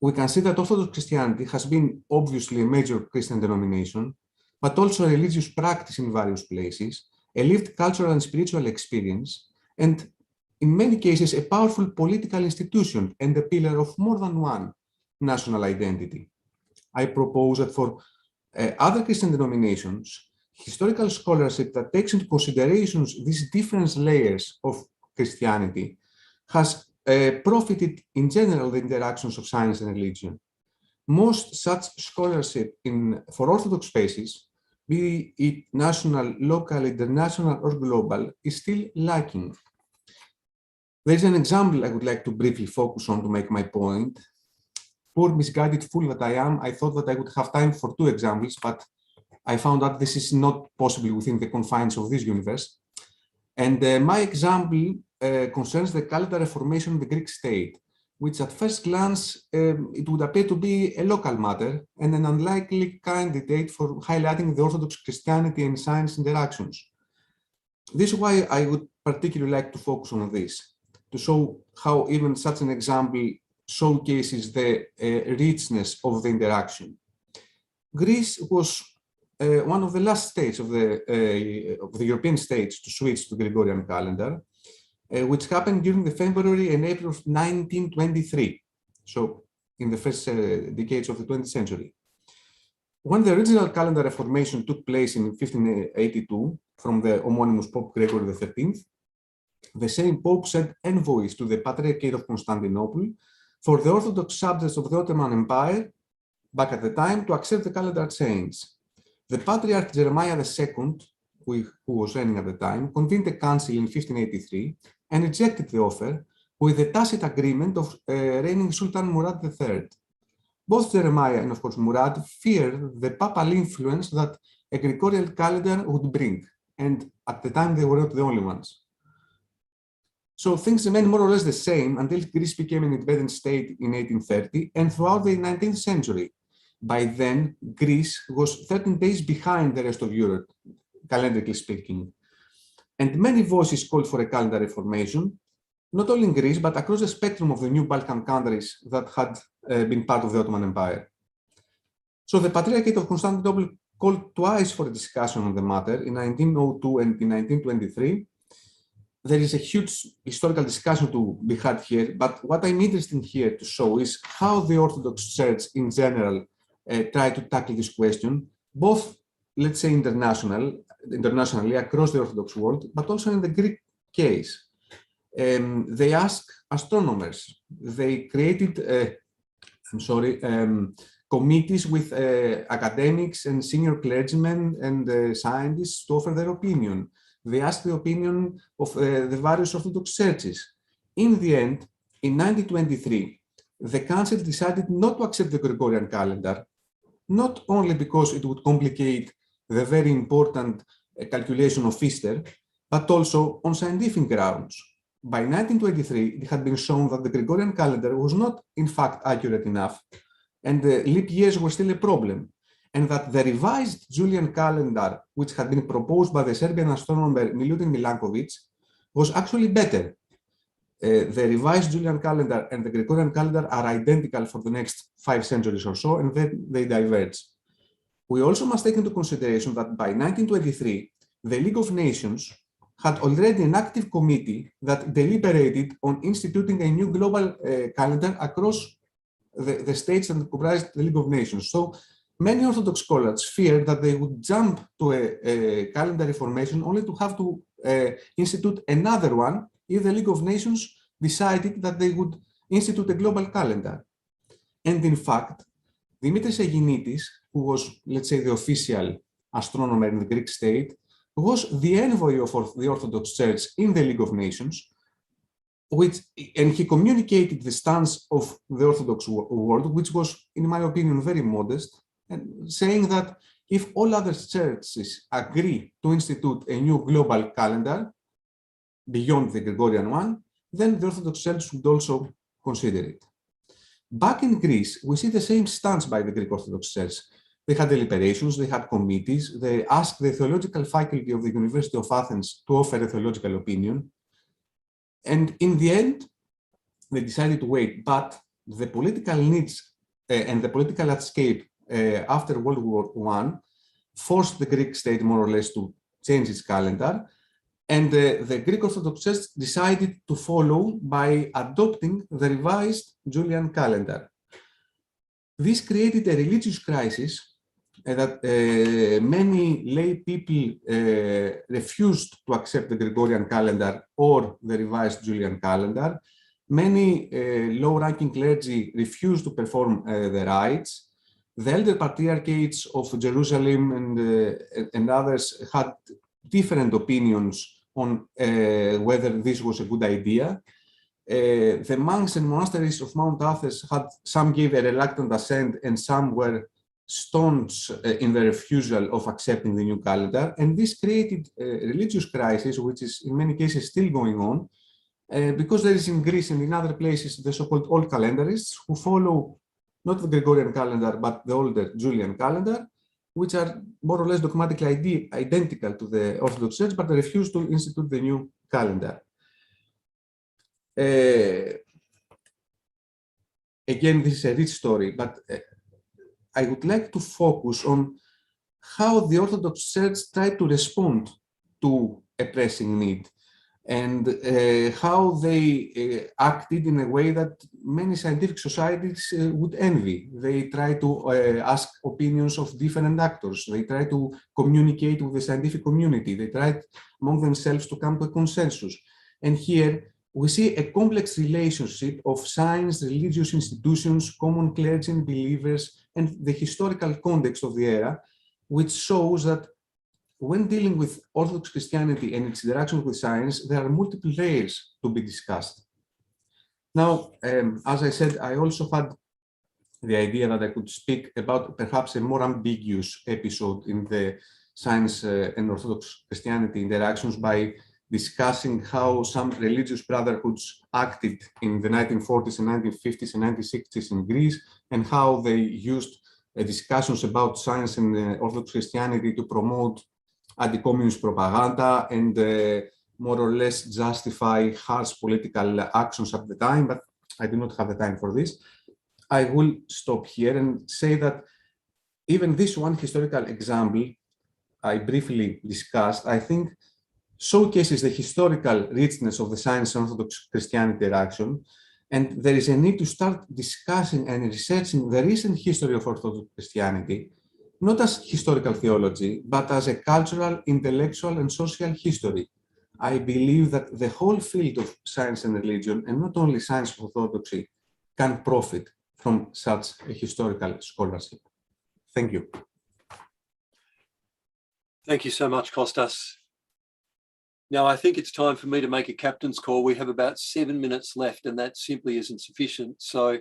we can see that Orthodox Christianity has been obviously a major Christian denomination, but also a religious practice in various places, a lived cultural and spiritual experience, and in many cases, a powerful political institution and a pillar of more than one national identity. I propose that for other Christian denominations, historical scholarship that takes into consideration these different layers of Christianity has profited in general the interactions of science and religion. Most such scholarship for Orthodox spaces, be it national, local, international, or global, is still lacking. There's an example I would like to briefly focus on to make my point. Poor misguided fool that I am, I thought that I would have time for 2 examples, but I found that this is not possible within the confines of this universe. And my example concerns the Kaldas Reformation in the Greek state. which at first glance, it would appear to be a local matter and an unlikely candidate for highlighting the Orthodox Christianity and science interactions. This is why I would particularly like to focus on this, to show how even such an example showcases the richness of the interaction. Greece was one of the last states of the European states to switch to the Gregorian calendar, which happened during the February and April of 1923, so in the first decades of the 20th century. When the original calendar reformation took place in 1582 from the homonymous Pope Gregory XIII, the same Pope sent envoys to the Patriarchate of Constantinople for the Orthodox subjects of the Ottoman Empire back at the time to accept the calendar change. The Patriarch Jeremiah II, who was reigning at the time, convened a council in 1583 and rejected the offer with the tacit agreement of reigning Sultan Murad III. Both Jeremiah and, of course, Murad feared the papal influence that a Gregorian calendar would bring, and at the time they were not the only ones. So things remained more or less the same until Greece became an independent state in 1830 and throughout the 19th century. By then, Greece was 13 days behind the rest of Europe, calendarically speaking. And many voices called for a calendar reformation, not only in Greece, but across the spectrum of the new Balkan countries that had been part of the Ottoman Empire. So the Patriarchate of Constantinople called twice for a discussion on the matter in 1902 and in 1923. There is a huge historical discussion to be had here, but what I'm interested in here to show is how the Orthodox Church in general tried to tackle this question, both, let's say, internationally across the Orthodox world, but also in the Greek case. They asked astronomers. They created, committees with academics and senior clergymen and scientists to offer their opinion. They asked the opinion of the various Orthodox churches. In the end, in 1923, the Council decided not to accept the Gregorian calendar, not only because it would complicate the very important calculation of Easter, but also on scientific grounds. By 1923, it had been shown that the Gregorian calendar was not, in fact, accurate enough, and the leap years were still a problem, and that the revised Julian calendar, which had been proposed by the Serbian astronomer Milutin Milankovic, was actually better. The revised Julian calendar and the Gregorian calendar are identical for the next 5 centuries or so, and then they diverge. We also must take into consideration that by 1923, the League of Nations had already an active committee that deliberated on instituting a new global calendar across the states that comprised the League of Nations. So many Orthodox scholars feared that they would jump to a calendar reformation only to have to institute another one if the League of Nations decided that they would institute a global calendar. And in fact, Dimitris Aeginidis, who was, let's say, the official astronomer in the Greek state, was the envoy of the Orthodox Church in the League of Nations, and he communicated the stance of the Orthodox world, which was, in my opinion, very modest, and saying that if all other churches agree to institute a new global calendar beyond the Gregorian one, then the Orthodox Church would also consider it. Back in Greece, we see the same stance by the Greek Orthodox Church. They had deliberations, they had committees, they asked the theological faculty of the University of Athens to offer a theological opinion. And in the end, they decided to wait, but the political needs and the political landscape after World War I forced the Greek state more or less to change its calendar. And the Greek Orthodox Church decided to follow by adopting the revised Julian calendar. This created a religious crisis that many lay people refused to accept the Gregorian calendar or the revised Julian calendar. Many low-ranking clergy refused to perform the rites. The elder patriarchates of Jerusalem and others had different opinions on whether this was a good idea. The monks and monasteries of Mount Athos had, some gave a reluctant assent and some were staunch in the refusal of accepting the new calendar. And this created a religious crisis, which is in many cases still going on, because there is in Greece and in other places the so-called old calendarists who follow not the Gregorian calendar, but the older Julian calendar, which are more or less dogmatically identical to the Orthodox Church, but they refuse to institute the new calendar. Again, this is a rich story, but I would like to focus on how the Orthodox Church tried to respond to a pressing need, and how they acted in a way that many scientific societies would envy. They try to ask opinions of different actors. They try to communicate with the scientific community. They try among themselves to come to a consensus. And here we see a complex relationship of science, religious institutions, common clergy and believers, and the historical context of the era, which shows that when dealing with Orthodox Christianity and its interaction with science, there are multiple layers to be discussed. Now, as I said, I also had the idea that I could speak about perhaps a more ambiguous episode in the science and Orthodox Christianity interactions by discussing how some religious brotherhoods acted in the 1940s and 1950s and 1960s in Greece, and how they used discussions about science and Orthodox Christianity to promote anti-communist propaganda and more or less justify harsh political actions at the time, but I do not have the time for this. I will stop here and say that even this one historical example I briefly discussed, I think showcases the historical richness of the science and Orthodox Christianity interaction, and there is a need to start discussing and researching the recent history of Orthodox Christianity, not as historical theology, but as a cultural, intellectual, and social history. I believe that the whole field of science and religion, and not only science orthodoxy, can profit from such a historical scholarship. Thank you. Thank you so much, Kostas. Now, I think it's time for me to make a captain's call. We have about 7 minutes left, and that simply isn't sufficient. So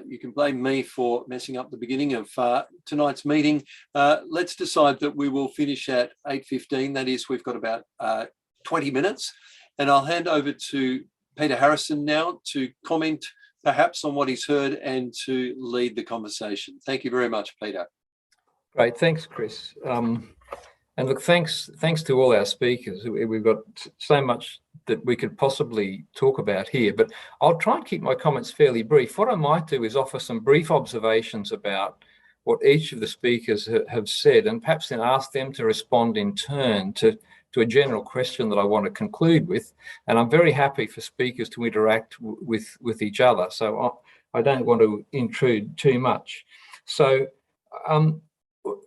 you can blame me for messing up the beginning of tonight's meeting. Let's decide that we will finish at 8:15. That is, we've got about 20 minutes. And I'll hand over to Peter Harrison now to comment perhaps on what he's heard and to lead the conversation. Thank you very much, Peter. Great, thanks, Chris. And look, thanks to all our speakers. We've got so much that we could possibly talk about here, but I'll try and keep my comments fairly brief. What I might do is offer some brief observations about what each of the speakers have said, and perhaps then ask them to respond in turn to a general question that I want to conclude with. And I'm very happy for speakers to interact with each other, so I don't want to intrude too much. So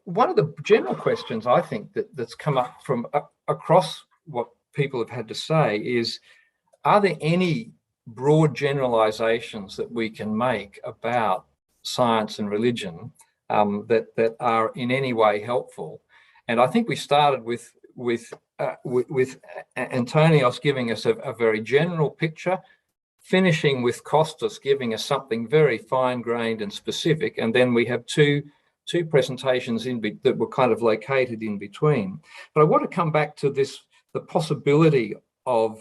one of the general questions I think that's come up from across what people have had to say is, are there any broad generalizations that we can make about science and religion that are in any way helpful? And I think we started with Antonios giving us a very general picture, finishing with Kostas giving us something very fine-grained and specific, and then we have two presentations that were kind of located in between. But I want to come back to the possibility of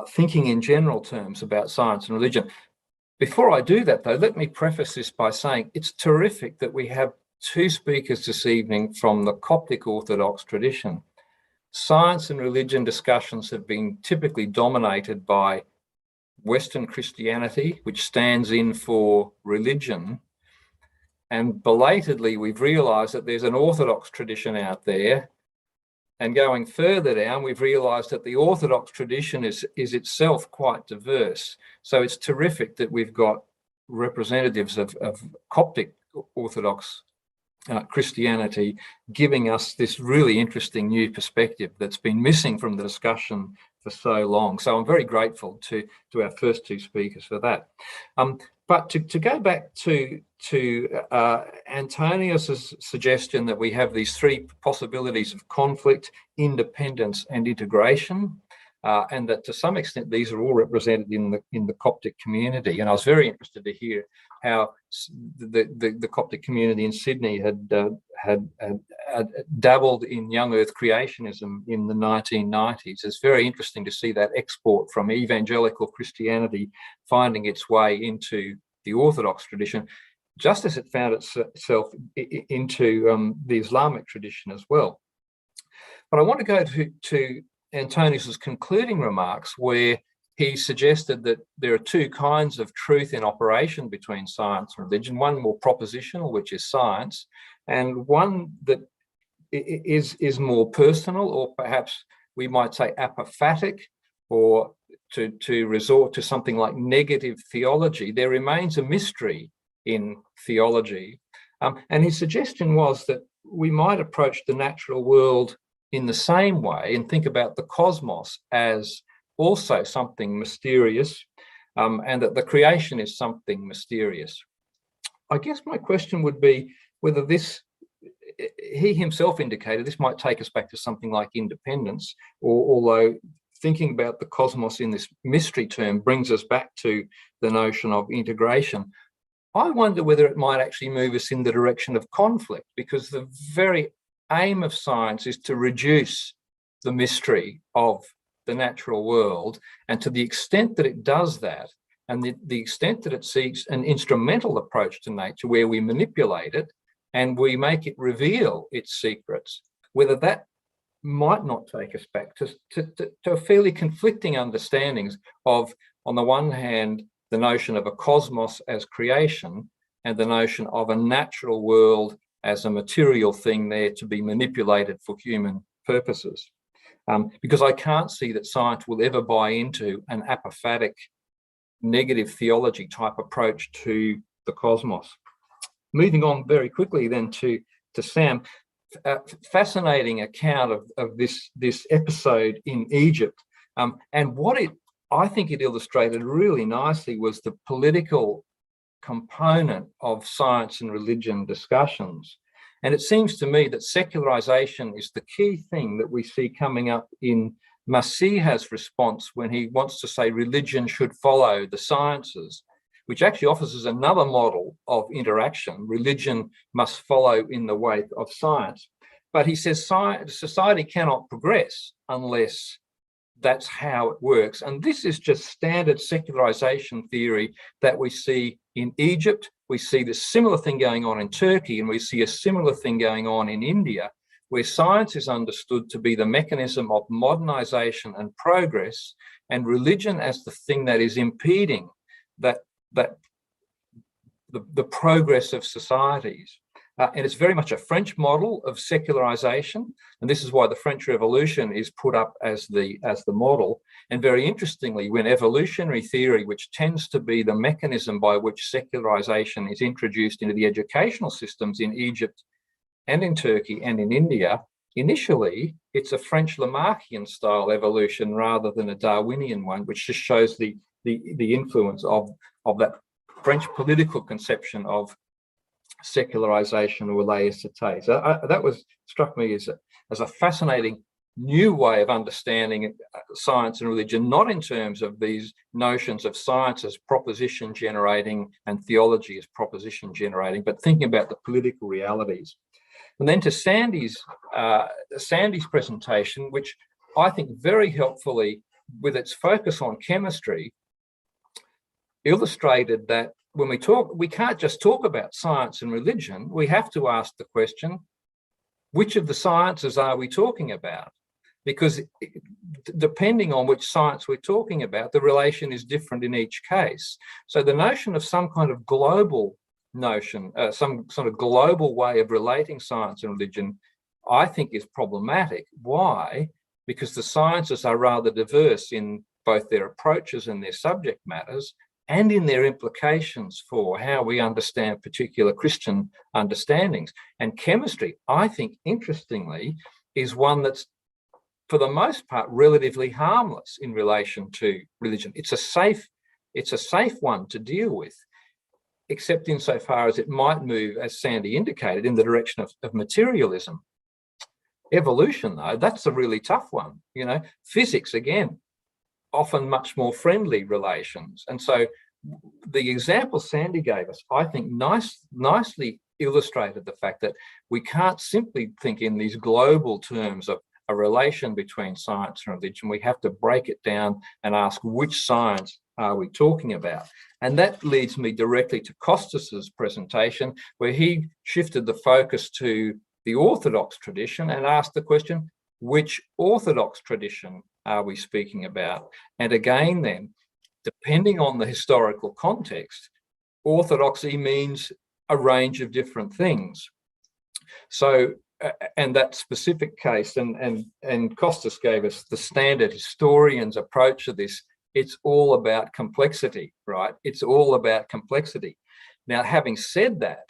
thinking in general terms about science and religion. Before I do that, though, let me preface this by saying it's terrific that we have two speakers this evening from the Coptic Orthodox tradition. Science and religion discussions have been typically dominated by Western Christianity, which stands in for religion. And belatedly, we've realised that there's an Orthodox tradition out there. And going further down, we've realised that the Orthodox tradition is itself quite diverse. So it's terrific that we've got representatives of Coptic Orthodox Christianity giving us this really interesting new perspective that's been missing from the discussion for so long. So I'm very grateful to our first two speakers for that. But to go back to Antonios's suggestion that we have these three possibilities of conflict, independence, and integration, and that to some extent these are all represented in the Coptic community. And I was very interested to hear how the Coptic community in Sydney had dabbled in young earth creationism in the 1990s. It's very interesting to see that export from evangelical Christianity finding its way into the Orthodox tradition, just as it found itself into the Islamic tradition as well. But I want to go to Antonius's concluding remarks, where he suggested that there are two kinds of truth in operation between science and religion, one more propositional, which is science, and one that is more personal, or perhaps we might say apophatic, or to resort to something like negative theology. There remains a mystery in theology. And his suggestion was that we might approach the natural world in the same way and think about the cosmos as also something mysterious, and that the creation is something mysterious. I guess my question would be whether this, he himself indicated this might take us back to something like independence, or although thinking about the cosmos in this mystery term brings us back to the notion of integration. I wonder whether it might actually move us in the direction of conflict, because the very aim of science is to reduce the mystery of the natural world, and to the extent that it does that, and the extent that it seeks an instrumental approach to nature where we manipulate it and we make it reveal its secrets, whether that might not take us back to fairly conflicting understandings of, on the one hand, the notion of a cosmos as creation, and the notion of a natural world as a material thing there to be manipulated for human purposes. Because I can't see that science will ever buy into an apophatic, negative theology type approach to the cosmos. Moving on very quickly then to Sam, fascinating account of this episode in Egypt, and what I think it illustrated really nicely was the political component of science and religion discussions. And it seems to me that secularization is the key thing that we see coming up in Masiha's response when he wants to say religion should follow the sciences, which actually offers us another model of interaction. Religion must follow in the wake of science. But he says society cannot progress unless that's how it works. And this is just standard secularization theory that we see in Egypt. We see the similar thing going on in Turkey, and we see a similar thing going on in India, where science is understood to be the mechanism of modernization and progress, and religion as the thing that is impeding the progress of societies. And it's very much a French model of secularization, and this is why the French Revolution is put up as the model. And very interestingly, when evolutionary theory, which tends to be the mechanism by which secularization is introduced into the educational systems in Egypt and in Turkey and in India, initially it's a French Lamarckian style evolution rather than a Darwinian one, which just shows the influence of that French political conception of secularization or laïcité. So that struck me as a fascinating new way of understanding science and religion, not in terms of these notions of science as proposition generating and theology as proposition generating, but thinking about the political realities. And then to Sandy's presentation, which I think very helpfully, with its focus on chemistry, illustrated that when we talk, we can't just talk about science and religion. We have to ask the question, which of the sciences are we talking about? Because depending on which science we're talking about, the relation is different in each case. So the notion of some kind of global notion, some sort of global way of relating science and religion, I think is problematic. Why? Because the sciences are rather diverse in both their approaches and their subject matters, and in their implications for how we understand particular Christian understandings. And chemistry, I think, interestingly, is one that's, for the most part, relatively harmless in relation to religion. It's a safe one to deal with, except insofar as it might move, as Sandy indicated, in the direction of materialism. Evolution, though, that's a really tough one. You know, physics, again, often much more friendly relations. And so the example Sandy gave us, I think, nicely illustrated the fact that we can't simply think in these global terms of a relation between science and religion. We have to break it down and ask, which science are we talking about? And that leads me directly to Costas's presentation, where he shifted the focus to the Orthodox tradition and asked the question, which Orthodox tradition are we speaking about? And again, then, depending on the historical context, orthodoxy means a range of different things. So, and that specific case, and Kostas gave us the standard historian's approach to this, it's all about complexity, right? It's all about complexity. Now, having said that,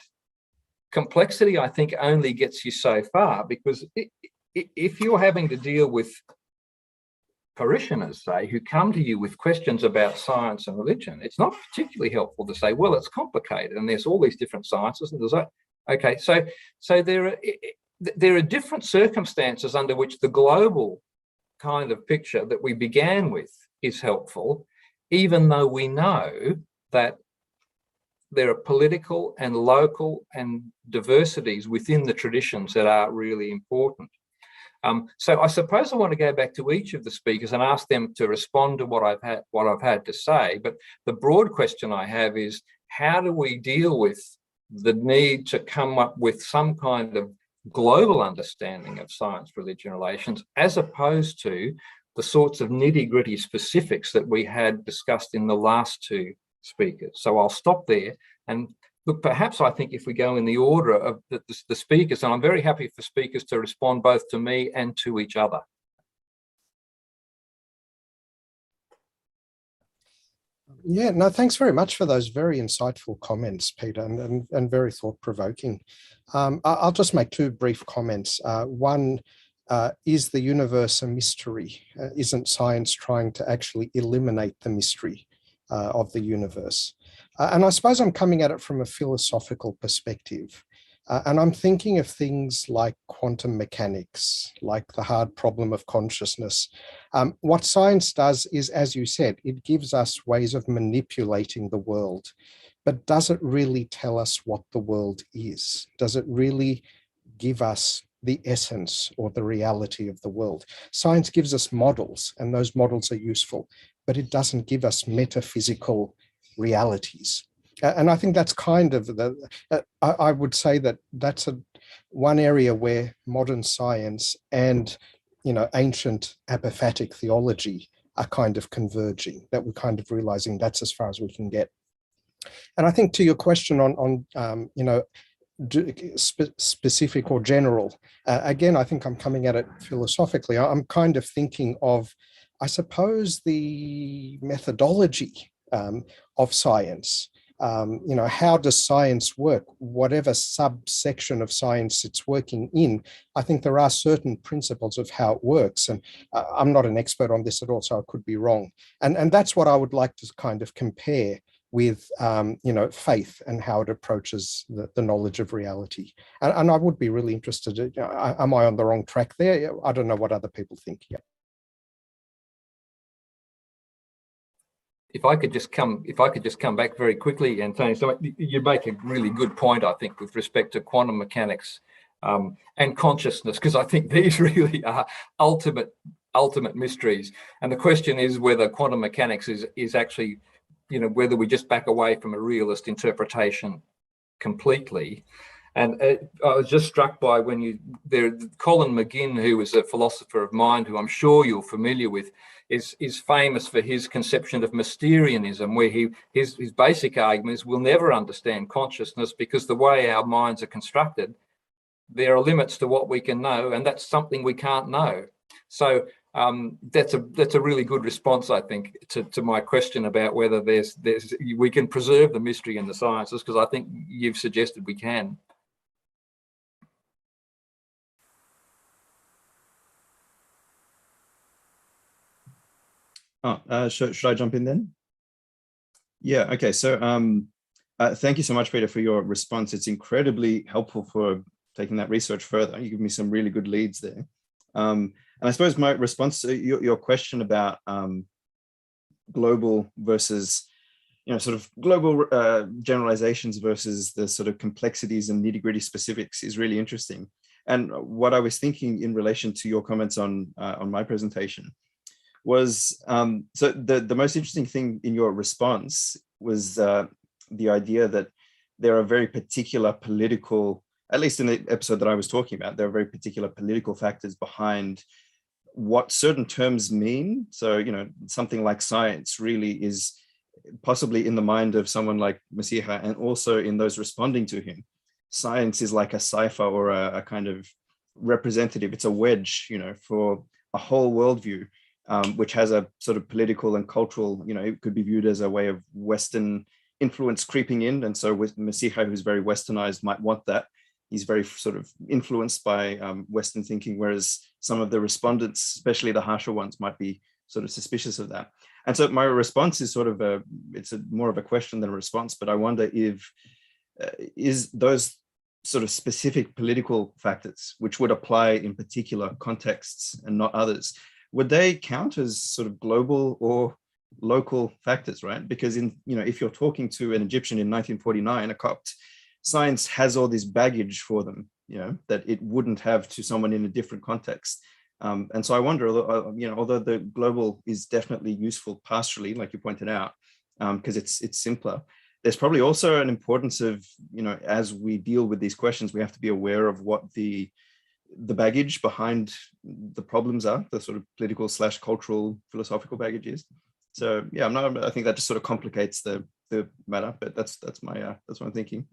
complexity, I think, only gets you so far, because if you're having to deal with parishioners, say, who come to you with questions about science and religion, it's not particularly helpful to say, well, it's complicated and there's all these different sciences and there's that. Okay, so there are different circumstances under which the global kind of picture that we began with is helpful, even though we know that there are political and local and diversities within the traditions that are really important. So I suppose I want to go back to each of the speakers and ask them to respond to what I've had to say. But the broad question I have is, how do we deal with the need to come up with some kind of global understanding of science-religion relations, as opposed to the sorts of nitty-gritty specifics that we had discussed in the last two speakers? So I'll stop there. And look, perhaps I think if we go in the order of the speakers, and I'm very happy for speakers to respond both to me and to each other. Yeah, no, thanks very much for those very insightful comments, Peter, and very thought-provoking. I'll just make two brief comments. One, is the universe a mystery? Isn't science trying to actually eliminate the mystery of the universe? And I suppose I'm coming at it from a philosophical perspective. And I'm thinking of things like quantum mechanics, like the hard problem of consciousness. What science does is, as you said, it gives us ways of manipulating the world. But does it really tell us what the world is? Does it really give us the essence or the reality of the world? Science gives us models, and those models are useful, but it doesn't give us metaphysical realities. And I think that's kind of I would say that that's one area where modern science and, ancient apophatic theology are kind of converging, that we're kind of realizing that's as far as we can get. And I think to your question on specific or general, again, I think I'm coming at it philosophically. I'm kind of thinking of, I suppose, the methodology of science. How does science work? Whatever subsection of science it's working in, I think there are certain principles of how it works. And I'm not an expert on this at all, so I could be wrong. And that's what I would like to kind of compare with, faith and how it approaches the knowledge of reality. And I would be really interested. Am I on the wrong track there? I don't know what other people think. Yeah. If I could just come back very quickly, and Tony, so you make a really good point, I think, with respect to quantum mechanics and consciousness, because I think these really are ultimate mysteries. And the question is whether quantum mechanics is actually, whether we just back away from a realist interpretation completely. And I was just struck by when Colin McGinn, who was a philosopher of mind, who I'm sure you're familiar with, is famous for his conception of Mysterianism, where his basic argument is we'll never understand consciousness because the way our minds are constructed, there are limits to what we can know, and that's something we can't know. So that's a really good response, I think, to my question about whether we can preserve the mystery in the sciences, because I think you've suggested we can. Should I jump in then? Yeah, okay. So thank you so much, Peter, for your response. It's incredibly helpful for taking that research further. You give me some really good leads there. And I suppose my response to your question about global versus, sort of global generalizations versus the sort of complexities and nitty-gritty specifics is really interesting. And what I was thinking in relation to your comments on my presentation was, so the most interesting thing in your response was the idea that there are very particular political, at least in the episode that I was talking about, there are very particular political factors behind what certain terms mean. So, something like science really is possibly in the mind of someone like Masiha, and also in those responding to him. Science is like a cipher or a kind of representative. It's a wedge, for a whole worldview, which has a sort of political and cultural, it could be viewed as a way of Western influence creeping in. And so with Masiha, who's very Westernized, might want that. He's very sort of influenced by Western thinking, whereas some of the respondents, especially the harsher ones, might be sort of suspicious of that. And so my response is sort of it's more of a question than a response, but I wonder if, is those sort of specific political factors, which would apply in particular contexts and not others, would they count as sort of global or local factors, right? Because if you're talking to an Egyptian in 1949, a Copt, science has all this baggage for them, that it wouldn't have to someone in a different context. And so I wonder, although the global is definitely useful pastorally, like you pointed out, because it's simpler, there's probably also an importance of, as we deal with these questions, we have to be aware of what the baggage behind the problems are, the sort of political / cultural philosophical baggage is. So yeah, I think that just sort of complicates the matter, but that's what I'm thinking.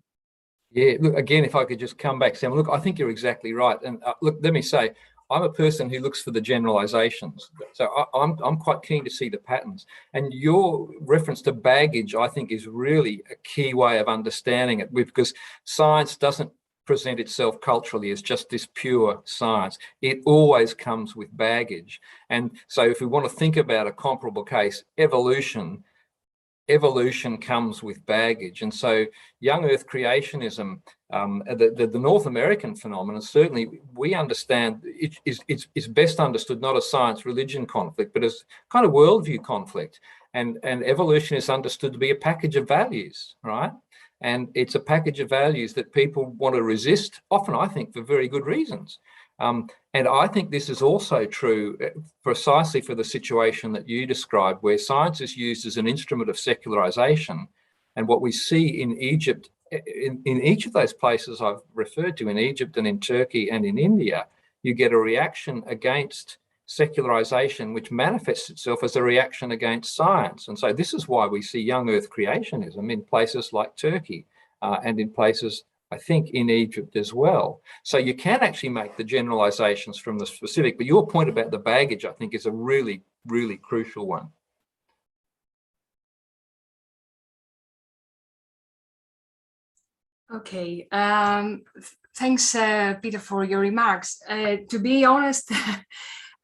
Yeah, look, again, if I could just come back, Sam, look, I think you're exactly right. And look, let me say, I'm a person who looks for the generalizations. So I'm quite keen to see the patterns. And your reference to baggage, I think, is really a key way of understanding it, because science doesn't present itself culturally as just this pure science. It always comes with baggage. And so if we want to think about a comparable case, evolution comes with baggage. And so young earth creationism, the North American phenomenon, certainly we understand it's best understood not as science-religion conflict, but as kind of worldview conflict. And evolution is understood to be a package of values, right? And it's a package of values that people want to resist, often, I think, for very good reasons. And I think this is also true precisely for the situation that you described, where science is used as an instrument of secularization. And what we see in Egypt, in each of those places I've referred to, in Egypt and in Turkey and in India, you get a reaction against secularization, which manifests itself as a reaction against science. And so this is why we see young earth creationism in places like Turkey and in places, I think, in Egypt as well. So you can actually make the generalizations from the specific, but your point about the baggage, I think, is a really, really crucial one. Okay, thanks, Peter, for your remarks. To be honest,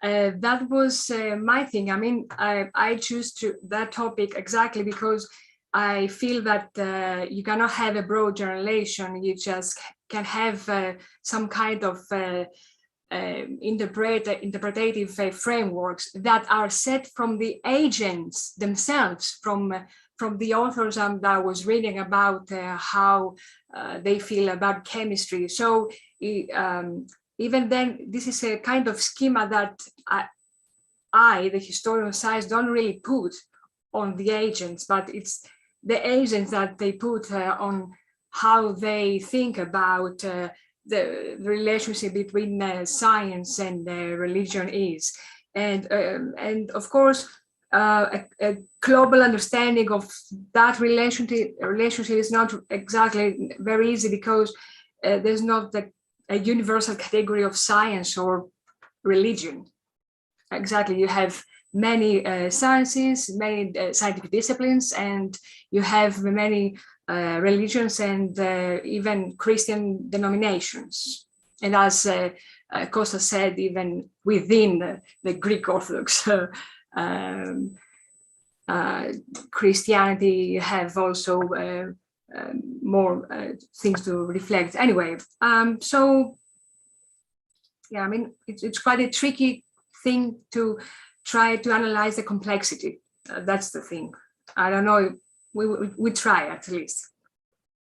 that was my thing. I mean, I choose that topic exactly because I feel that you cannot have a broad generalization. You just can have some kind of interpretative frameworks that are set from the agents themselves, from the authors that I was reading about how they feel about chemistry. So even then, this is a kind of schema that I, the historian of science, don't really put on the agents, but it's the agents that they put on how they think about the relationship between science and religion is. And of course, a global understanding of that relationship is not exactly very easy, because there's not a universal category of science or religion. Exactly, you have many sciences, many scientific disciplines, and you have many religions and even Christian denominations. And as Costa said, even within the Greek Orthodox Christianity, you have also more things to reflect. Anyway, so yeah, I mean, it's quite a tricky thing to try to analyze the complexity That's the thing. I don't know. We try at least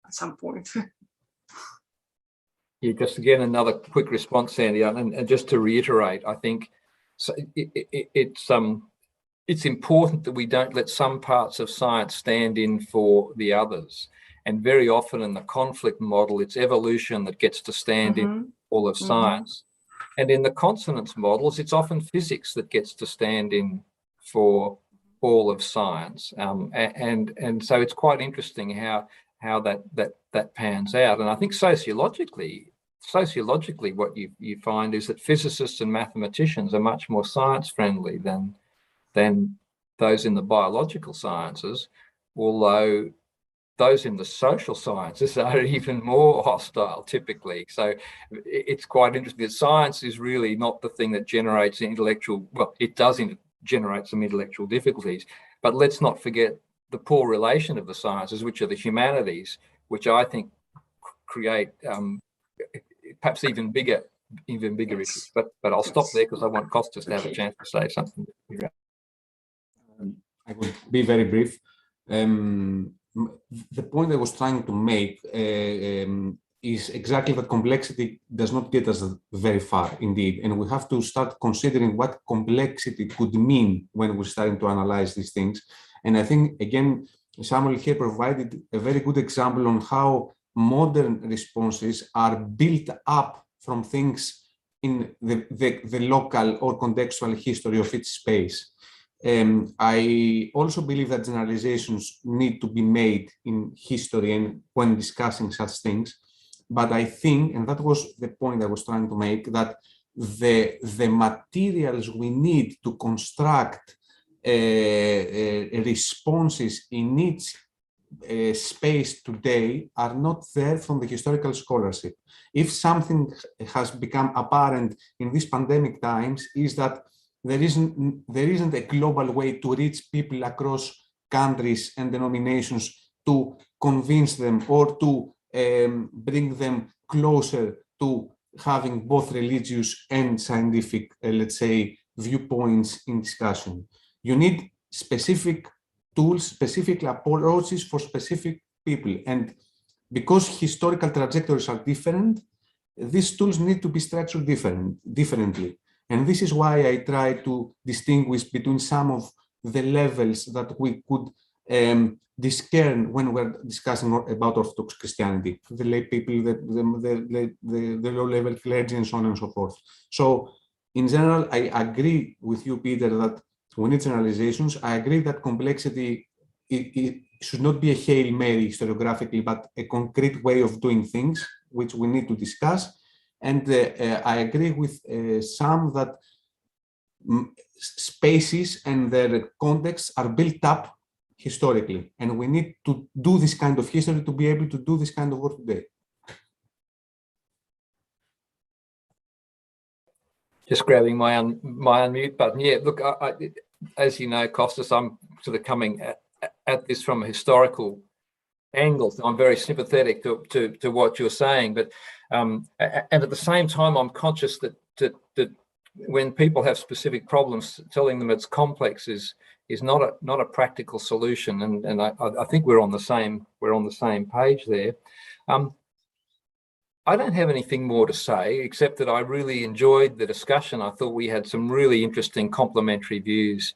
at some point. Yeah, just again, another quick response, Sandy, and just to reiterate, I think so it's important that we don't let some parts of science stand in for the others. And very often in the conflict model, it's evolution that gets to stand in all of science. And in the consonance models, it's often physics that gets to stand in for all of science. And so it's quite interesting how that pans out. And I think sociologically, what you find is that physicists and mathematicians are much more science friendly than those in the biological sciences, although those in the social sciences are even more hostile typically. So it's quite interesting that science is really not the thing that generates intellectual, well, it does generate some intellectual difficulties, but let's not forget the poor relation of the sciences, which are the humanities, which I think create perhaps even bigger issues. But I'll stop there because I want Costache to have a chance to say something. I will be very brief. The point I was trying to make is exactly that complexity does not get us very far, indeed. And we have to start considering what complexity could mean when we're starting to analyze these things. And I think, again, Samuel here provided a very good example on how modern responses are built up from things in the local or contextual history of each space. I also believe that generalizations need to be made in history and when discussing such things. But I think, and that was the point I was trying to make, that the materials we need to construct responses in each space today are not there from the historical scholarship. If something has become apparent in these pandemic times is that there isn't a global way to reach people across countries and denominations to convince them or to bring them closer to having both religious and scientific, let's say, viewpoints in discussion. You need specific tools, specific approaches for specific people. And because historical trajectories are different, these tools need to be structured differently. And this is why I try to distinguish between some of the levels that we could discern when we're discussing about Orthodox Christianity, the lay people, the low-level clergy, and so on and so forth. So, in general, I agree with you, Peter, that we need generalizations. I agree that complexity it should not be a Hail Mary historiographically, but a concrete way of doing things, which we need to discuss. And I agree with some that spaces and their contexts are built up historically. And we need to do this kind of history to be able to do this kind of work today. Just grabbing my unmute button. Yeah, look, as you know, Costache, I'm sort of coming at this from a historical angle. So I'm very sympathetic to what you're saying, but and at the same time, I'm conscious that when people have specific problems, telling them it's complex is not a practical solution. And I think we're on the same page there. I don't have anything more to say, except that I really enjoyed the discussion. I thought we had some really interesting complementary views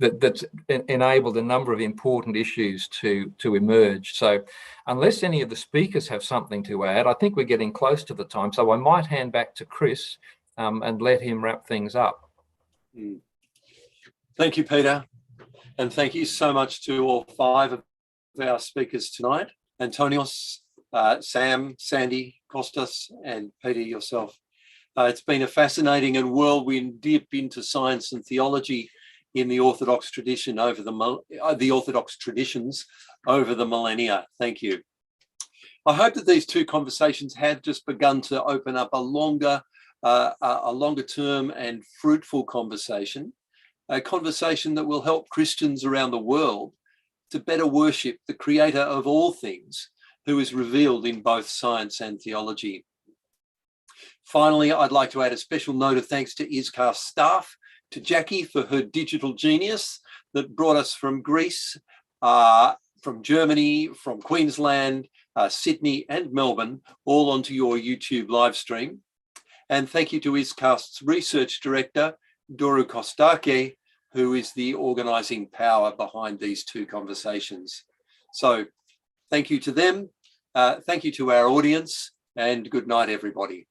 that's enabled a number of important issues to emerge. So unless any of the speakers have something to add, I think we're getting close to the time. So I might hand back to Chris and let him wrap things up. Thank you, Peter. And thank you so much to all 5 of our speakers tonight. Antonios, Sam, Sandy, Costache, and Peter yourself. It's been a fascinating and whirlwind dip into science and theology in the Orthodox tradition over the Orthodox traditions over the millennia. Thank you. I hope that these 2 conversations have just begun to open up a longer term and fruitful conversation, a conversation that will help Christians around the world to better worship the Creator of all things, who is revealed in both science and theology. Finally, I'd like to add a special note of thanks to ISCAST staff to Jackie for her digital genius that brought us from Greece, from Germany, from Queensland, Sydney and Melbourne, all onto your YouTube live stream. And thank you to ISCAST's research director, Doru Costache, who is the organising power behind these two conversations. So thank you to them. Thank you to our audience, and good night, everybody.